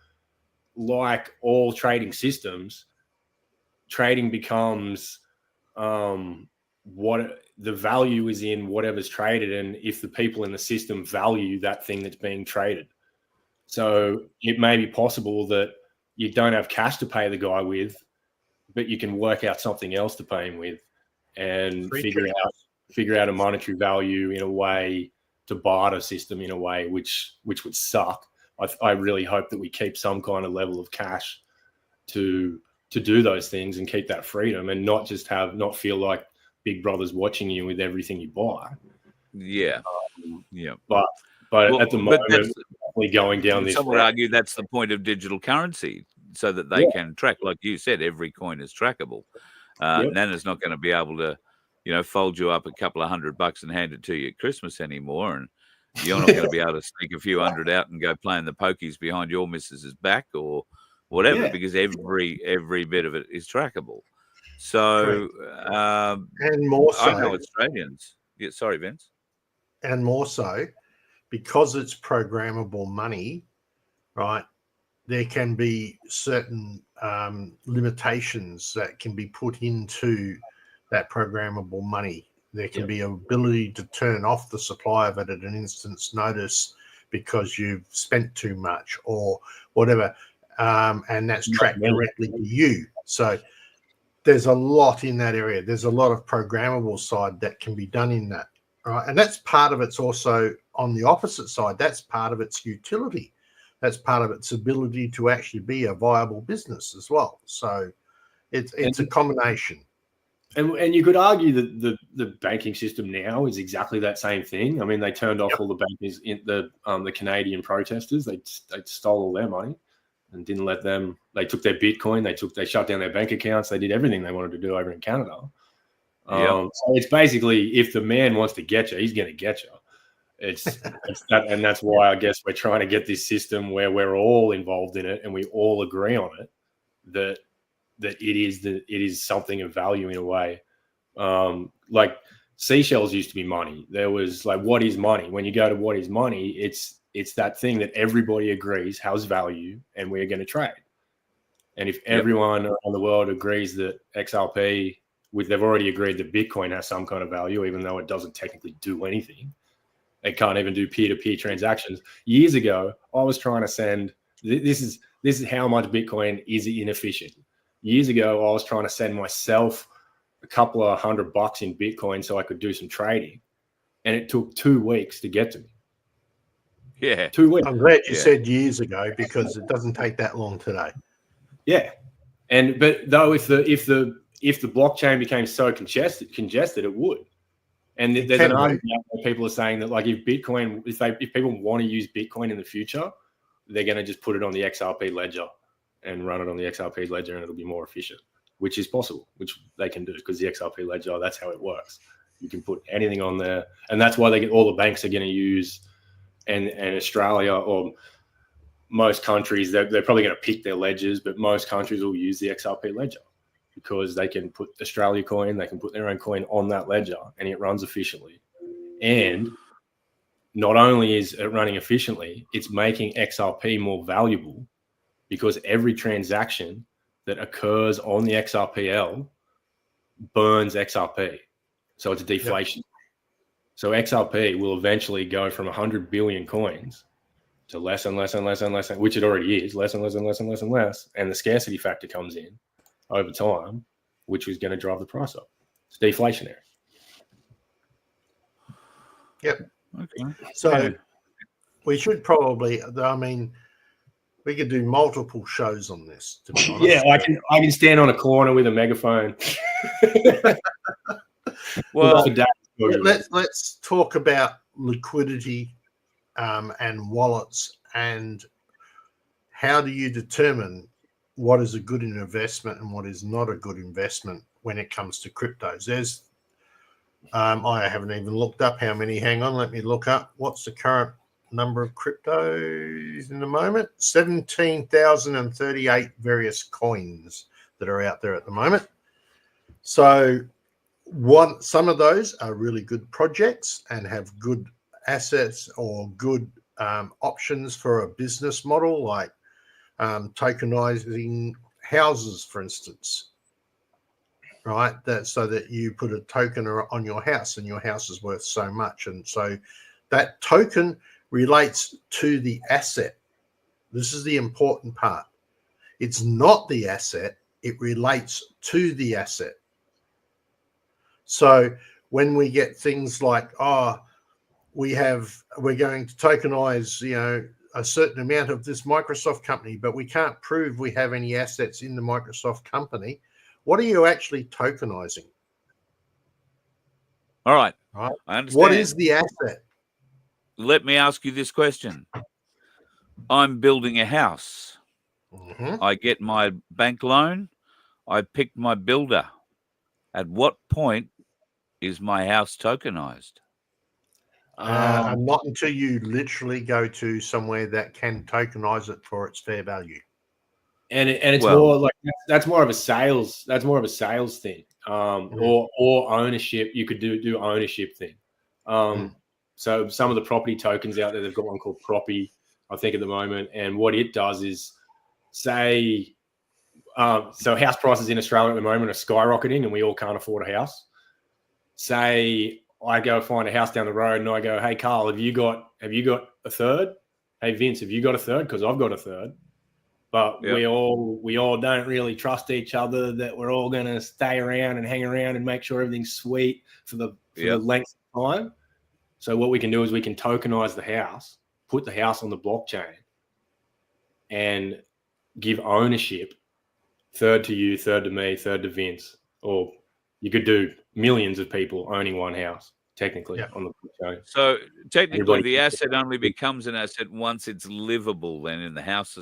like all trading systems, trading becomes what the value is in whatever's traded, and if the people in the system value that thing that's being traded. So it may be possible that you don't have cash to pay the guy with, but you can work out something else to pay him with, and figure out a monetary value in a way, to barter system in a way which would suck. I really hope that we keep some kind of level of cash to do those things and keep that freedom, and not feel like Big Brother's watching you with everything you buy. Yeah. But at the moment, definitely going down this Some would road. argue that's the point of digital currency, so that they can track, like you said, every coin is trackable. Nana's not going to be able to, fold you up a couple of $100 and hand it to you at Christmas anymore, and you're not going to be able to sneak a few hundred out and go playing the pokies behind your missus's back or whatever, because every bit of it is trackable. So, and more so, I know Australians. Yeah, sorry, Vince. And more so, because it's programmable money, right? There can be certain limitations that can be put into that programmable money. There can be an ability to turn off the supply of it at an instant's notice because you've spent too much or whatever, and that's tracked directly to you. So there's a lot in that area. There's a lot of programmable side that can be done in that, right? And that's part of it's also on the opposite side. That's part of its utility. That's part of its ability to actually be a viable business as well. So it's a combination. And you could argue that the banking system now is exactly that same thing. I mean, they turned off all the bankers in the Canadian protesters. They stole all their money and didn't let them. They took their Bitcoin. They shut down their bank accounts. They did everything they wanted to do over in Canada. So it's basically, if the man wants to get you, he's going to get you. It's that, and that's why I guess we're trying to get this system where we're all involved in it and we all agree on it. That it is something of value in a way. Like seashells used to be money. There was like, what is money? When you go to what is money, it's that thing that everybody agrees has value and we're going to trade. And if everyone around the world agrees that XRP, they've already agreed that Bitcoin has some kind of value, even though it doesn't technically do anything. They can't even do peer-to-peer transactions. Years ago, I was trying to send. This is how much Bitcoin is inefficient. Years ago, I was trying to send myself a couple of $100 in Bitcoin so I could do some trading, and it took 2 weeks to get to me. Yeah, 2 weeks. I'm glad you said years ago because it doesn't take that long today. Yeah, but though if the blockchain became so congested, it would. And there's an argument where people are saying that, like, if people want to use Bitcoin in the future, they're going to just put it on the XRP ledger and run it on the XRP ledger, and it'll be more efficient, which is possible, which they can do because the XRP ledger, that's how it works. You can put anything on there, and that's why all the banks are going to use, and Australia or most countries, they're probably going to pick their ledgers, but most countries will use the XRP ledger. Because they can put Australia coin, they can put their own coin on that ledger and it runs efficiently. And not only is it running efficiently, it's making XRP more valuable because every transaction that occurs on the XRPL burns XRP. So it's deflation. So XRP will eventually go from 100 billion coins to less and less and less and less, which it already is, less and less and less and less and less. And the scarcity factor comes in over time, which was going to drive the price up. It's deflationary. Yep. Okay. So we should probably, I mean, we could do multiple shows on this, to be honest. Yeah, I can stand on a corner with a megaphone. Well, let's talk about liquidity and wallets, and how do you determine what is a good investment and what is not a good investment when it comes to cryptos? There's, I haven't even looked up how many. Hang on, let me look up. What's the current number of cryptos in the moment? 17,038 various coins that are out there at the moment. So some of those are really good projects and have good assets or good options for a business model, like tokenizing houses, for instance, right? So that you put a token on your house and your house is worth so much. And so that token relates to the asset. This is the important part. It's not the asset. It relates to the asset. So when we get things like, we're going to tokenize, a certain amount of this Microsoft company, but we can't prove we have any assets in the Microsoft company. What are you actually tokenizing? All right. Right. I understand. What is the asset? Let me ask you this question. I'm building a house. Mm-hmm. I get my bank loan. I pick my builder. At what point is my house tokenized? And not until you literally go to somewhere that can tokenize it for its fair value. And it's more like that's more of a sales thing, or ownership. You could do ownership thing. So some of the property tokens out there, they've got one called Proppy, I think, at the moment, and what it does is say, so house prices in Australia at the moment are skyrocketing, and we all can't afford a house. Say I go find a house down the road, and I go, "Hey, Carl, have you got a third? Hey, Vince, have you got a third? Because I've got a third." But we all don't really trust each other, that we're all going to stay around and hang around and make sure everything's sweet for the length of time. So what we can do is we can tokenize the house, put the house on the blockchain, and give ownership, third to you, third to me, third to Vince. Or you could do millions of people owning one house, technically, on the blockchain. So technically, the asset only becomes an asset once it's livable. Then in the house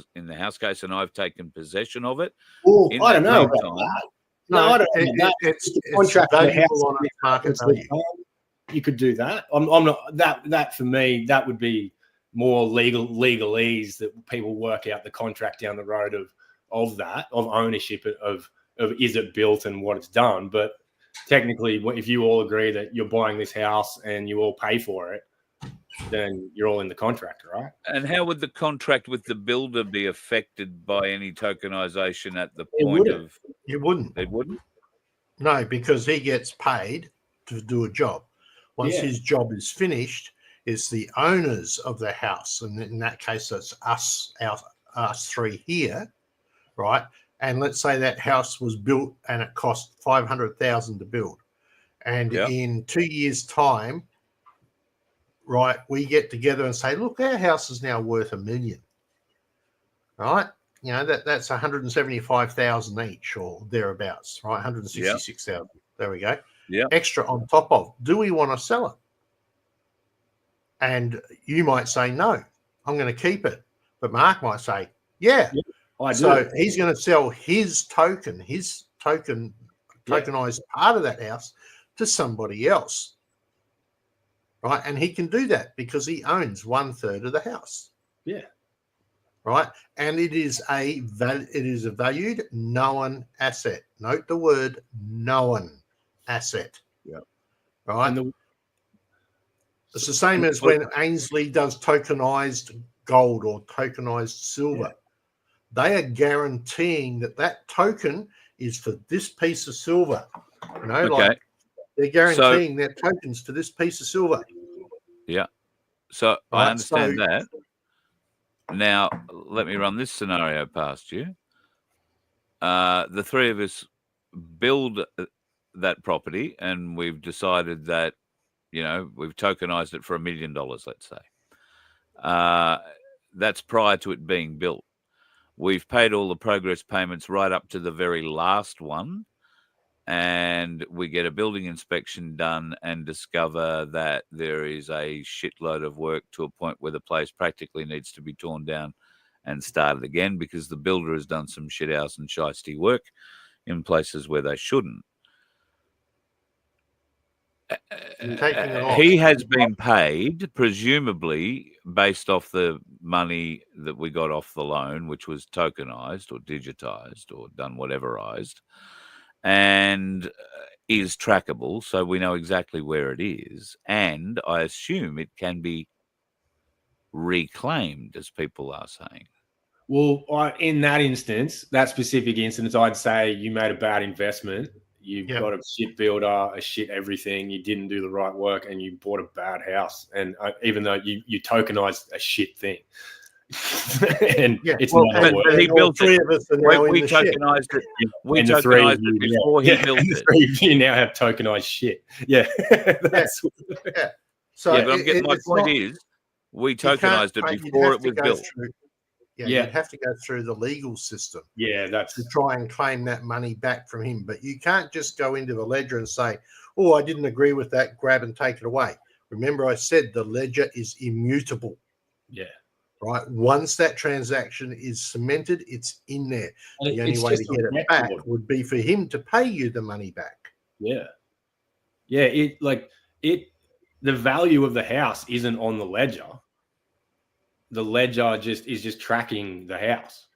case, and I've taken possession of it. Well, I don't know. No, I don't know. It's valuable on its market value. You could do that. I'm not that for me. That would be more legalese, that people work out the contract down the road of ownership of is it built and what it's done. But technically, if you all agree that you're buying this house and you all pay for it, then you're all in the contract, right? And how would the contract with the builder be affected by any tokenization at the point of? It wouldn't. It wouldn't? No, because he gets paid to do a job. Once his job is finished, it's the owners of the house, and in that case, it's us three here, right? And let's say that house was built and it cost $500,000 to build, and in 2 years' time, right, we get together and say, look, our house is now worth $1 million, right? You know, that's 175,000 each or thereabouts, right? 166,000. There we go. Yeah. Extra on top of. Do we want to sell it? And you might say, no, I'm going to keep it. But Mark might say, yeah. I do. So he's going to sell his tokenized part of that house to somebody else. Right. And he can do that because he owns 1/3 of the house. Yeah. Right. And it is a valued known asset. Note the word known asset. Yeah. Right. It's the same as when Ainsley does tokenized gold or tokenized silver. Yeah. They are guaranteeing that token is for this piece of silver. You know, like they're guaranteeing their tokens to this piece of silver. Yeah. So right? I understand that. Now, let me run this scenario past you. The three of us build that property, and we've decided that, you know, we've tokenized it for $1 million, let's say. That's prior to it being built. We've paid all the progress payments right up to the very last one, and we get a building inspection done and discover that there is a shitload of work to a point where the place practically needs to be torn down and started again because the builder has done some shithouse and shiesty work in places where they shouldn't. He has been paid, presumably based off the money that we got off the loan, which was tokenized or digitized or done whateverized, and is trackable, so we know exactly where it is. And I assume it can be reclaimed, as people are saying. Well, in that instance, that specific instance, I'd say you made a bad investment. You've got a shit builder, a shit everything. You didn't do the right work, and you bought a bad house. And even though you tokenized a shit thing, and it's not work. He built it. We tokenized it. We tokenized it before he built it. Three of you now have tokenized shit. Yeah, So, but I'm getting my point is, we tokenized it before it was built. You'd have to go through the legal system. Yeah, that's to try and claim that money back from him. But you can't just go into the ledger and say, "Oh, I didn't agree with that. Grab and take it away." Remember, I said the ledger is immutable. Yeah. Right. Once that transaction is cemented, it's in there. And the only way to get it back would be for him to pay you the money back. Yeah. Yeah. The value of the house isn't on the ledger. The ledger is just tracking the house.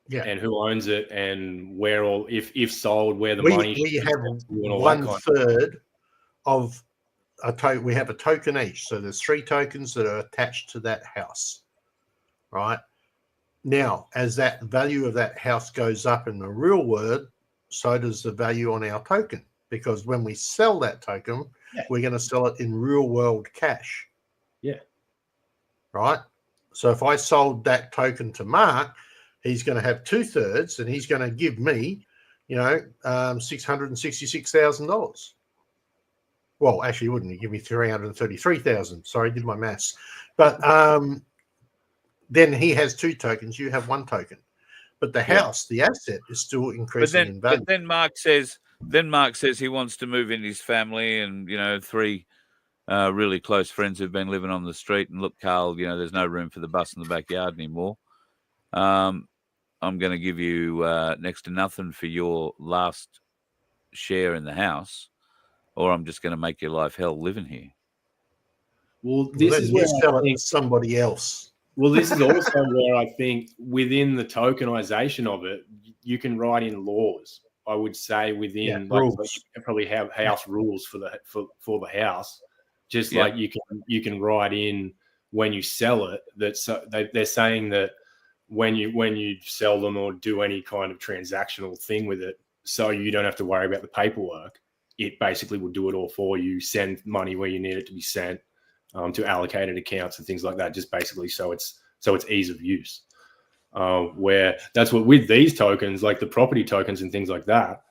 Yeah. And who owns it and where all, if sold, where the money. We have 1/3 of a token. We have a token each. So there's 3 tokens that are attached to that house. Right. Now, as that value of that house goes up in the real world, so does the value on our token. Because when we sell that token, we're going to sell it in real world cash. Yeah. Right. So if I sold that token to Mark, he's going to have 2/3 and he's going to give me, $666,000. Well, actually, he wouldn't. He'd give me 333,000. Sorry, I did my maths. But then he has 2 tokens. You have 1 token. But the house, the asset, is still increasing in value. But then Mark says he wants to move in his family and 3 really close friends who've been living on the street. And look, Carl, there's no room for the bus in the backyard anymore. I'm going to give you next to nothing for your last share in the house, or I'm just going to make your life hell living here. Well, this is where sell it to somebody else. Well, this is also where I think within the tokenization of it, you can write in laws. I would say within rules. You can probably have house rules for the house, just like you can write in when you sell it that they're saying that when you sell them or do any kind of transactional thing with it, so you don't have to worry about the paperwork. It basically will do it all for you. Send money where you need it to be sent. To allocated accounts and things like that, just basically so it's ease of use. Where that's what with these tokens, like the property tokens and things like that,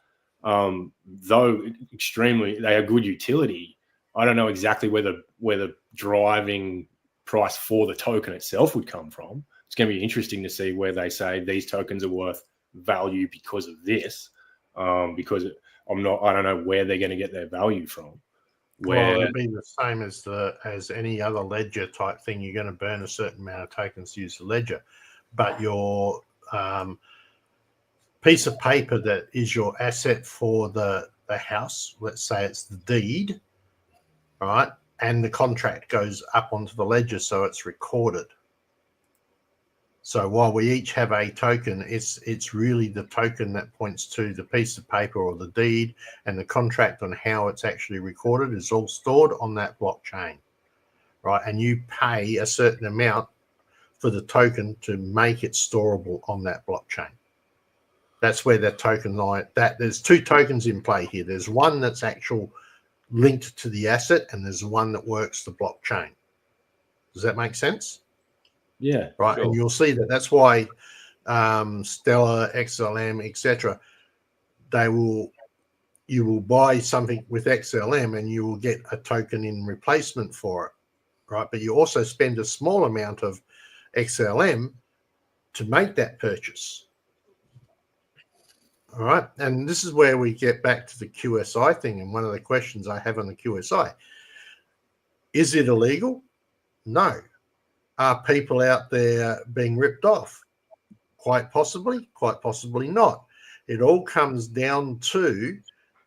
though extremely they are good utility. I don't know exactly where the driving price for the token itself would come from. It's going to be interesting to see where they say these tokens are worth value because of this. Because I don't know where they're going to get their value from. Well, it'd be the same as any other ledger type thing. You're going to burn a certain amount of tokens to use the ledger, but your piece of paper that is your asset for the house, let's say it's the deed, right? And the contract goes up onto the ledger, so it's recorded. So while we each have a token, it's really the token that points to the piece of paper or the deed, and the contract on how it's actually recorded is all stored on that blockchain, right? And you pay a certain amount for the token to make it storable on that blockchain. That's where that token there's 2 tokens in play here. There's one that's actual linked to the asset, and there's one that works the blockchain. Does that make sense? Yeah, right. Sure. And you'll see that's why Stellar, XLM, etc. You will buy something with XLM and you will get a token in replacement for it, right? But you also spend a small amount of XLM to make that purchase. All right. And this is where we get back to the QSI thing. And one of the questions I have on the QSI, is it illegal? No. Are people out there being ripped off? Quite possibly not. It all comes down to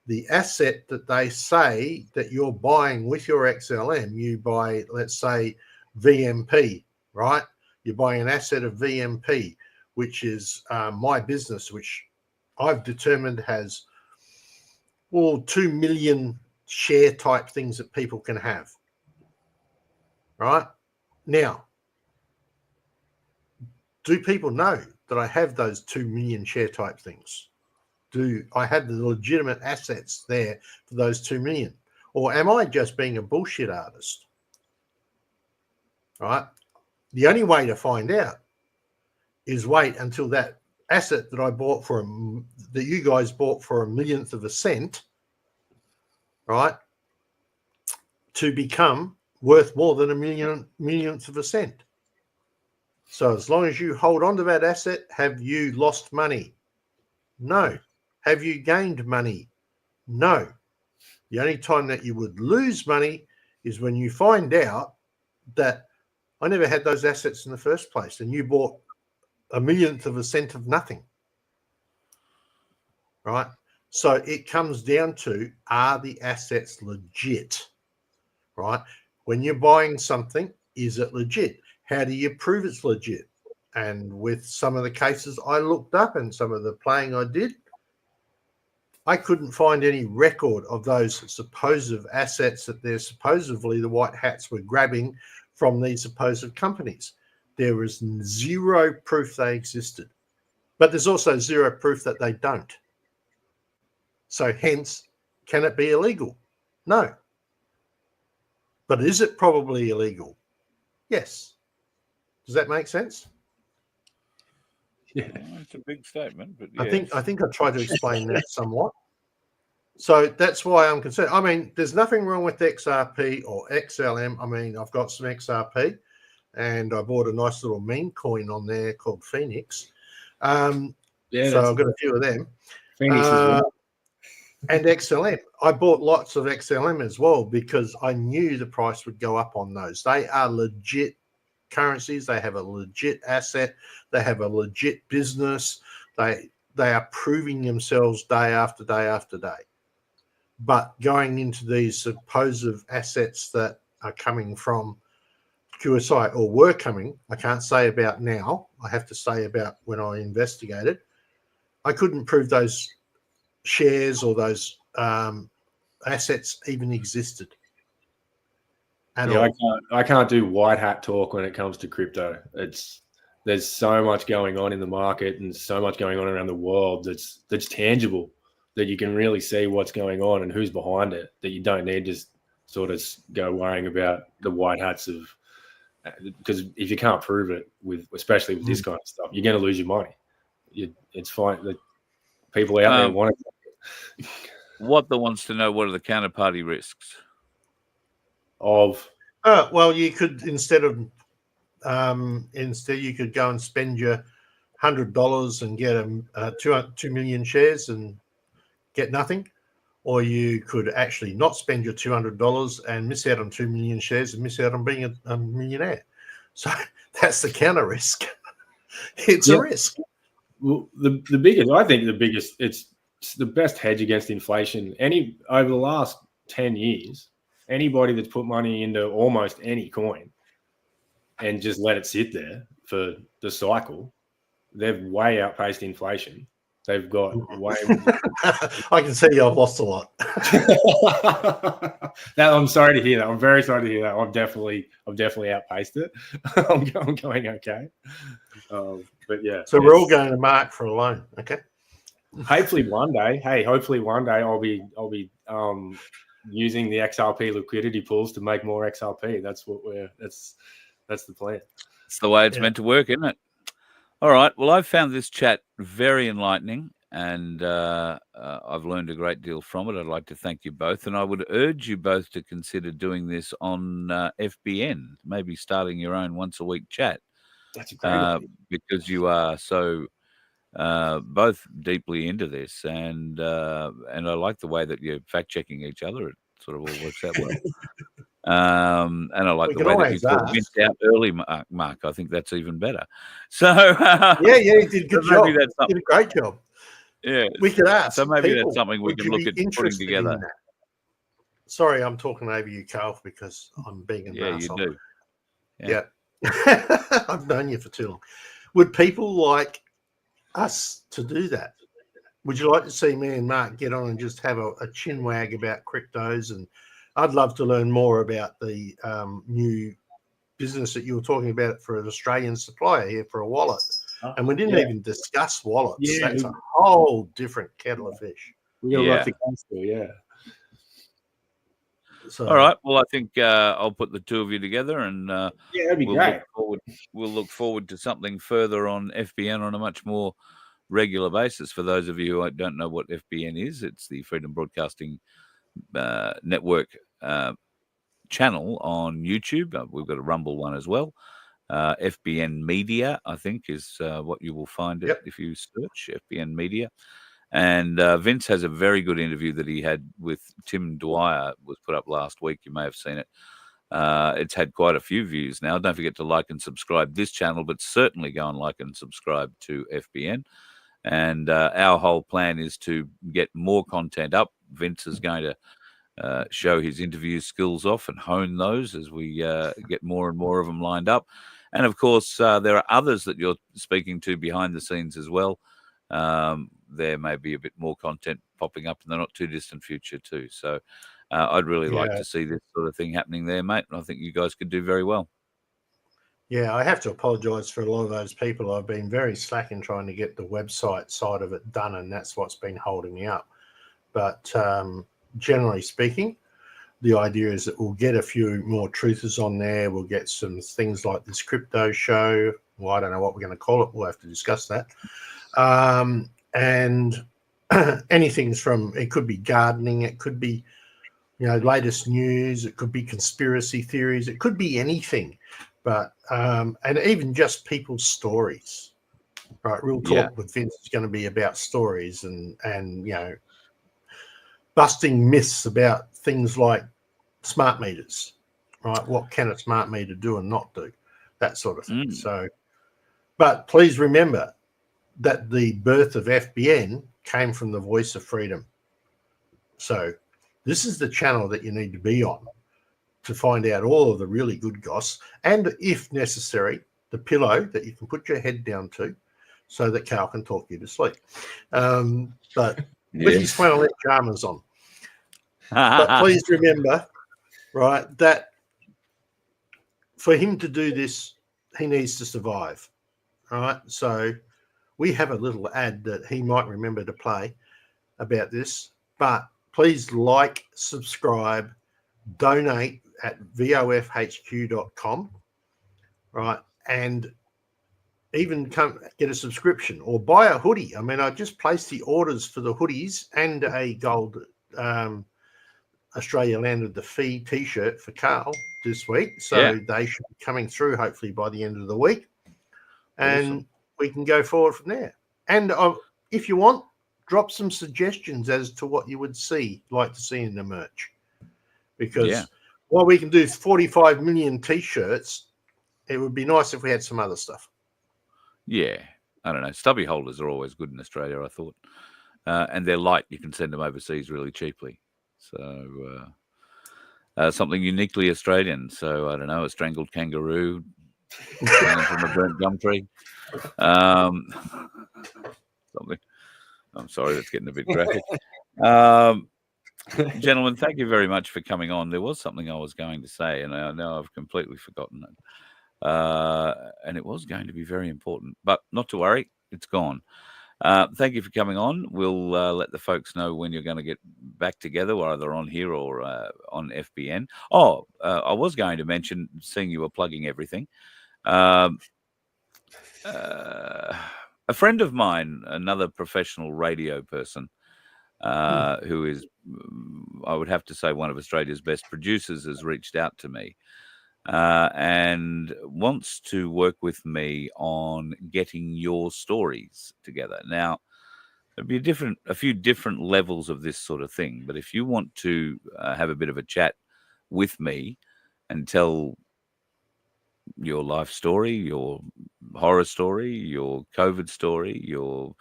the asset that they say that you're buying with your XLM. You buy, let's say, VMP, right? You're buying an asset of VMP, which is my business, which I've determined has 2 million share type things that people can have, right? Now, do people know that I have those 2 million share type things? Do I have the legitimate assets there for those 2 million? Or am I just being a bullshit artist? Right? The only way to find out is wait until that asset that I bought that you guys bought for 1/1,000,000 of a cent, right, to become worth more than 1/1,000,000th of a cent. So as long as you hold on to that asset, have you lost money? No. Have you gained money? No. The only time that you would lose money is when you find out that I never had those assets in the first place, and you bought a millionth of a cent of nothing, right? So it comes down to, are the assets legit, right? When you're buying something, is it legit? How do you prove it's legit? And with some of the cases I looked up and some of the playing I did, I couldn't find any record of those supposed assets that they're supposedly the white hats were grabbing from these supposed companies. There was zero proof they existed, but there's also zero proof that they don't. So hence, can it be illegal? No. But is it probably illegal? Yes. Does that make sense? Yeah, it's a big statement, but yes. I think I tried to explain that somewhat. So that's why I'm concerned. I mean, there's nothing wrong with XRP or XLM. I mean, I've got some XRP, and I bought a nice little meme coin on there called Phoenix. So I've got a few of them. Phoenix is well. And XLM. I bought lots of XLM as well because I knew the price would go up on those. They are legit currencies. They have a legit asset. They have a legit business. They are proving themselves day after day after day. But going into these supposed assets that are coming from QSI or were coming, I can't say about now. I have to say about when I investigated. I couldn't prove those shares or those assets even existed. I can't do white hat talk when it comes to crypto. There's so much going on in the market and so much going on around the world that's tangible, that you can really see what's going on and who's behind it, that you don't need to sort of go worrying about the white hats of, because if you can't prove it especially with this kind of stuff, you're going to lose your money. It's fine. The people out there want it. What wants to know, what are the counterparty risks? Well, you could instead you could go and spend your $100 and get 2 million shares and get nothing, or you could actually not spend your $200 and miss out on 2 million shares and miss out on being a millionaire. So that's the counter risk. It's a risk. Well, the biggest, it's the best hedge against inflation. Over the last 10 years, anybody that's put money into almost any coin and just let it sit there for the cycle, they've way outpaced inflation. They've got way I can see I've lost a lot. I'm sorry to hear that. I'm very sorry to hear that. I've definitely outpaced it. I'm going okay. But yeah. So we're all going to Mark for a loan, okay? Hopefully one day I'll be using the XRP liquidity pools to make more XRP. That's the plan. It's the way it's meant to work, isn't it? All right. Well, I've found this chat very enlightening, and I've learned a great deal from it. I'd like to thank you both, and I would urge you both to consider doing this on FBN, maybe starting your own once-a-week chat. That's a great idea. Because you are so both deeply into this, and I like the way that you're fact-checking each other. It sort of all works out well. And I like the way that you called Vince out early, Mark. I think that's even better. So you did a good job. You did a great job. Yeah, we could ask. So maybe that's something we can look at putting together. Sorry, I'm talking over you, Carl, because I'm being an asshole. You do. Yeah. I've known you for too long. Would people like us to do that? Would you like to see me and Mark get on and just have a chin wag about cryptos? And I'd love to learn more about the new business that you were talking about for an Australian supplier here for a wallet. And we didn't even discuss wallets. Yeah, that's a whole different kettle of fish. We got a lot to come to, So, all right. Well, I think I'll put the two of you together, and that'd be great. We'll look forward to something further on FBN on a much more regular basis. For those of you who don't know what FBN is, it's the Freedom Broadcasting Network channel on YouTube. We've got a Rumble one as well. FBN Media, I think, is what you will find if you search FBN Media. And Vince has a very good interview that he had with Tim Dwyer, was put up last week. You may have seen it. It's had quite a few views now. Don't forget to like and subscribe this channel, but certainly go and like and subscribe to FBN. And our whole plan is to get more content up. Vince is going to show his interview skills off and hone those as we get more and more of them lined up. And of course, there are others that you're speaking to behind the scenes as well. There may be a bit more content popping up in the not too distant future too. So I'd really like to see this sort of thing happening there, mate. And I think you guys could do very well. Yeah, I have to apologise for a lot of those people. I've been very slack in trying to get the website side of it done, and that's what's been holding me up. But generally speaking, the idea is that we'll get a few more truthers on there. We'll get some things like this crypto show. Well, I don't know what we're going to call it. We'll have to discuss that. And anything's from, it could be gardening, it could be, latest news, it could be conspiracy theories, it could be anything. But and even just people's stories, right? Real Talk with Vince is going to be about stories and busting myths about things like smart meters, right? What can a smart meter do and not do, that sort of thing. So, but please remember that the birth of FBN came from the voice of freedom. So this is the channel that you need to be on to find out all of the really good goss, and if necessary, the pillow that you can put your head down to so that Carl can talk you to sleep. But with his flannelette pajamas on. But please remember, right, that for him to do this, he needs to survive. All right. So we have a little ad that he might remember to play about this. But please like, subscribe, donate at vofhq.com, right? And even come get a subscription or buy a hoodie. I mean, I just placed the orders for the hoodies and a gold Australia Landed the Fee t-shirt for Carl this week. So they should be coming through hopefully by the end of the week. And we can go forward from there. And if you want, drop some suggestions as to what you would like to see in the merch. Because while we can do 45 million t-shirts, it would be nice if we had some other stuff. Yeah. I don't know. Stubby holders are always good in Australia, I thought. And they're light. You can send them overseas really cheaply. So something uniquely Australian. So I don't know, a strangled kangaroo from a burnt gum tree. Something. I'm sorry, that's getting a bit graphic. Gentlemen, thank you very much for coming on. There was something I was going to say, and I know I've completely forgotten it. And it was going to be very important, but not to worry, it's gone. Thank you for coming on. We'll let the folks know when you're going to get back together, either on here or on FBN. I was going to mention, seeing you were plugging everything, a friend of mine, another professional radio person, who is, I would have to say, one of Australia's best producers, has reached out to me and wants to work with me on getting your stories together. Now, there'd be a few different levels of this sort of thing, but if you want to have a bit of a chat with me and tell your life story, your horror story, your COVID story, your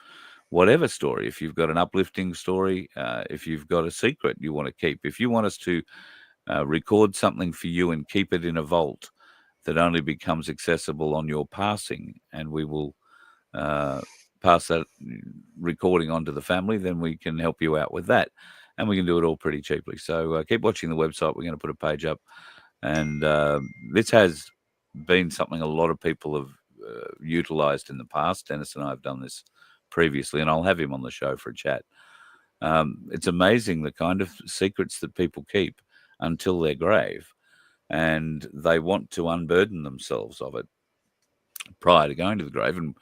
whatever story, if you've got an uplifting story, if you've got a secret you want to keep, if you want us to record something for you and keep it in a vault that only becomes accessible on your passing, and we will pass that recording on to the family, then we can help you out with that. And we can do it all pretty cheaply. So keep watching the website. We're going to put a page up. And this has been something a lot of people have utilized in the past. Dennis and I have done this previously, and I'll have him on the show for a chat. It's amazing the kind of secrets that people keep until their grave, and they want to unburden themselves of it prior to going to the grave. And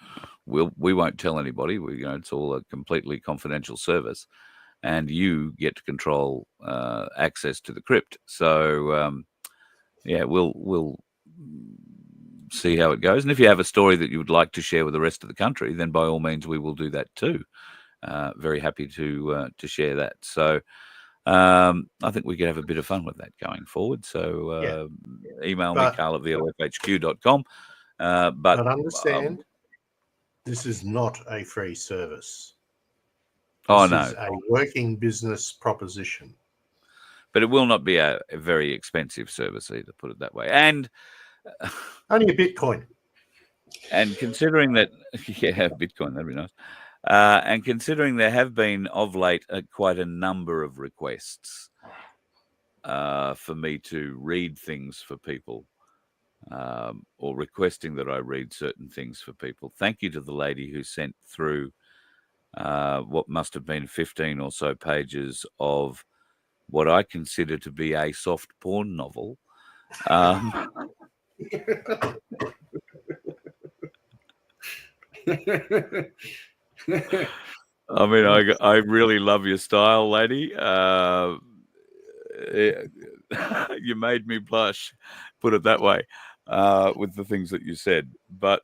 we won't tell anybody. It's all a completely confidential service, and you get to control access to the crypt. So we'll see how it goes. And if you have a story that you would like to share with the rest of the country, then by all means we will do that too. Very happy to share that. So I think we could have a bit of fun with that going forward. So email me, carl@vlfhq.com. But understand, this is not a free service. This is a working business proposition. But it will not be a very expensive service either, put it that way. And only a Bitcoin. And considering that, Bitcoin, that'd be nice. And considering there have been of late quite a number of requests for me to read things for people, or requesting that I read certain things for people. Thank you to the lady who sent through what must have been 15 or so pages of what I consider to be a soft porn novel. I mean, I really love your style, lady. You made me blush, put it that way, with the things that you said. But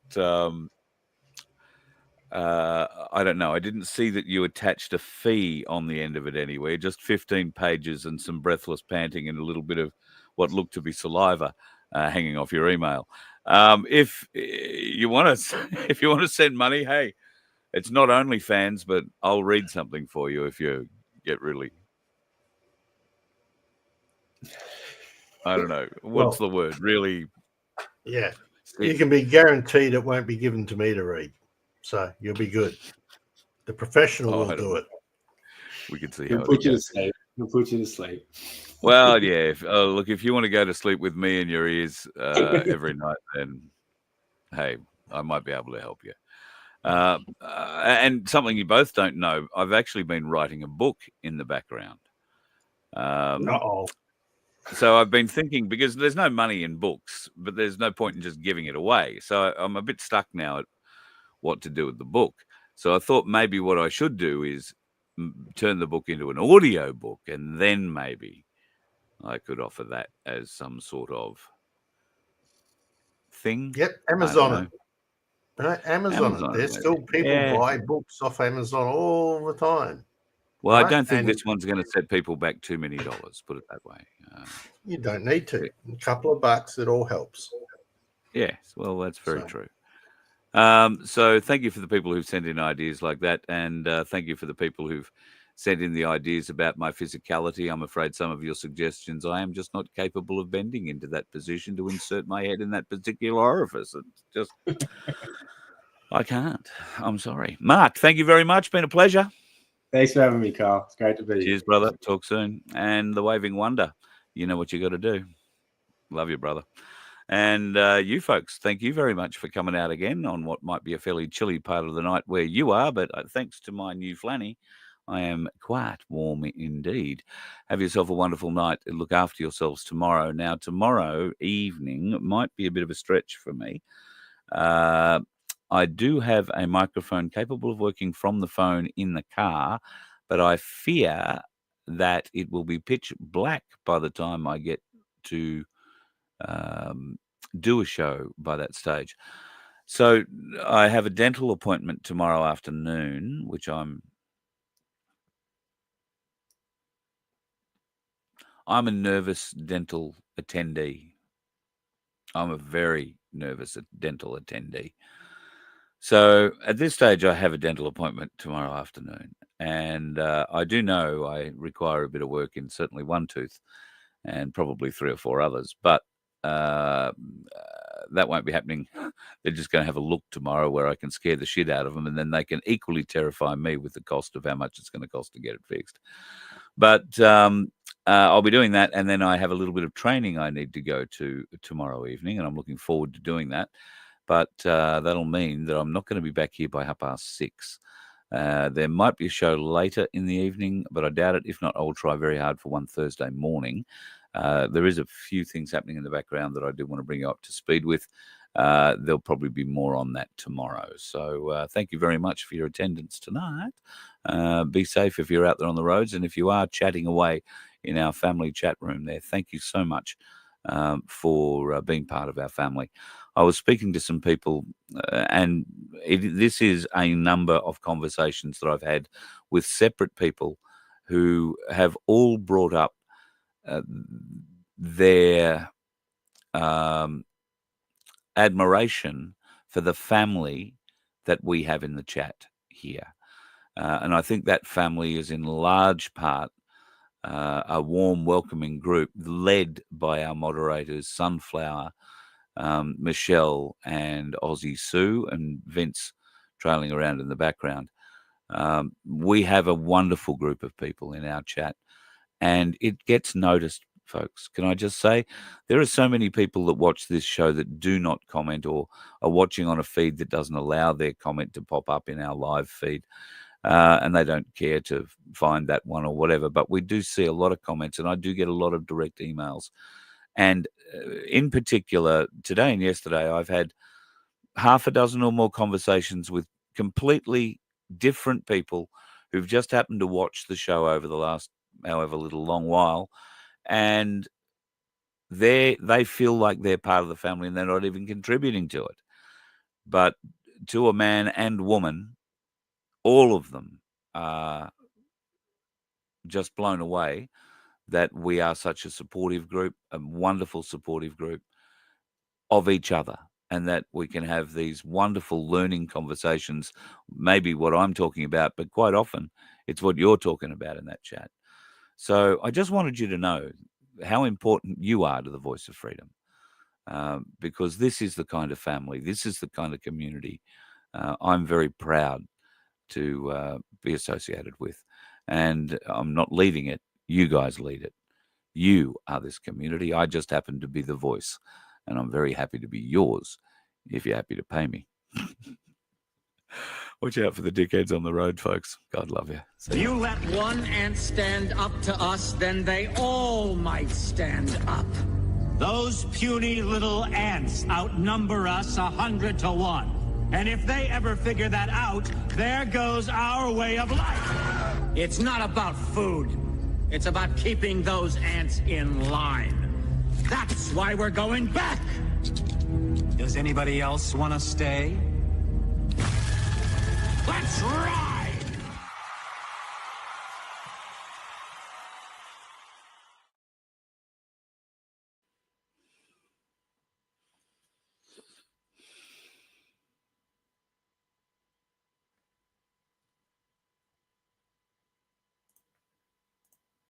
I don't know. I didn't see that you attached a fee on the end of it anyway. Just 15 pages and some breathless panting and a little bit of what looked to be saliva hanging off your email. If you want to send money, hey, it's not OnlyFans, but I'll read something for you if you get really. I don't know. What's the word? Really? Yeah. You can be guaranteed it won't be given to me to read. So you'll be good. The professional will do it. We can see how it put you to sleep. He'll put you to sleep. Well, yeah. Look, if you want to go to sleep with me in your ears every night, then hey, I might be able to help you. And something you both don't know, I've actually been writing a book in the background. So I've been thinking, because there's no money in books, but there's no point in just giving it away. So I'm a bit stuck now at what to do with the book. So I thought maybe what I should do is turn the book into an audio book, and then maybe I could offer that as some sort of thing. Yep, Amazon it. Amazon. There's still people buy books off Amazon all the time. Well, I don't think this one's going to set people back too many dollars, put it that way. You don't need to. A couple of bucks, it all helps. Yes, well, that's very true. So thank you for the people who've sent in ideas like that. And thank you for the people who've sent in the ideas about my physicality. I'm afraid some of your suggestions, I am just not capable of bending into that position to insert my head in that particular orifice. It's just, I can't. I'm sorry. Mark, thank you very much. Been a pleasure. Thanks for having me, Carl. It's great to be here. Cheers, brother. Talk soon. And the Waving Wonder, you know what you got to do. Love you, brother. And you folks, thank you very much for coming out again on what might be a fairly chilly part of the night where you are. But thanks to my new flanny, I am quite warm indeed. Have yourself a wonderful night. Look after yourselves tomorrow. Now, tomorrow evening might be a bit of a stretch for me. I do have a microphone capable of working from the phone in the car, but I fear that it will be pitch black by the time I get to do a show by that stage. So I have a dental appointment tomorrow afternoon, which I'm a nervous dental attendee. I'm a very nervous dental attendee. So at this stage, I have a dental appointment tomorrow afternoon, and I do know I require a bit of work in certainly one tooth and probably 3 or 4 others, but that won't be happening. They're just going to have a look tomorrow where I can scare the shit out of them, and then they can equally terrify me with the cost of how much it's going to cost to get it fixed. But I'll be doing that, and then I have a little bit of training I need to go to tomorrow evening, and I'm looking forward to doing that. But that'll mean that I'm not going to be back here by 6:30. There might be a show later in the evening, but I doubt it. If not, I'll try very hard for one Thursday morning. There is a few things happening in the background that I do want to bring you up to speed with. There'll probably be more on that tomorrow. So thank you very much for your attendance tonight. Be safe if you're out there on the roads. And if you are chatting away in our family chat room there, thank you so much for being part of our family. I was speaking to some people, and this is a number of conversations that I've had with separate people who have all brought up their admiration for the family that we have in the chat here. And I think that family is in large part a warm, welcoming group led by our moderators, Sunflower, Michelle, and Aussie Sue, and Vince trailing around in the background. We have a wonderful group of people in our chat, and it gets noticed, folks. Can I just say, there are so many people that watch this show that do not comment or are watching on a feed that doesn't allow their comment to pop up in our live feed. And they don't care to find that one or whatever. But we do see a lot of comments, and I do get a lot of direct emails. And in particular, today and yesterday, I've had half a dozen or more conversations with completely different people who've just happened to watch the show over the last however little long while, and they feel like they're part of the family and they're not even contributing to it. But to a man and woman, all of them are just blown away that we are such a supportive group, a wonderful supportive group of each other, and that we can have these wonderful learning conversations, maybe what I'm talking about, but quite often it's what you're talking about in that chat. So I just wanted you to know how important you are to the Voice of Freedom, because this is the kind of family, this is the kind of community I'm very proud to be associated with. And I'm not leading it. You guys lead it. You are this community. I just happen to be the voice, and I'm very happy to be yours if you're happy to pay me. Watch out for the dickheads on the road, folks. God love you. You let one ant stand up to us, then they all might stand up. Those puny little ants outnumber us 100 to 1. And if they ever figure that out, there goes our way of life. It's not about food. It's about keeping those ants in line. That's why we're going back. Does anybody else want to stay? Let's rock!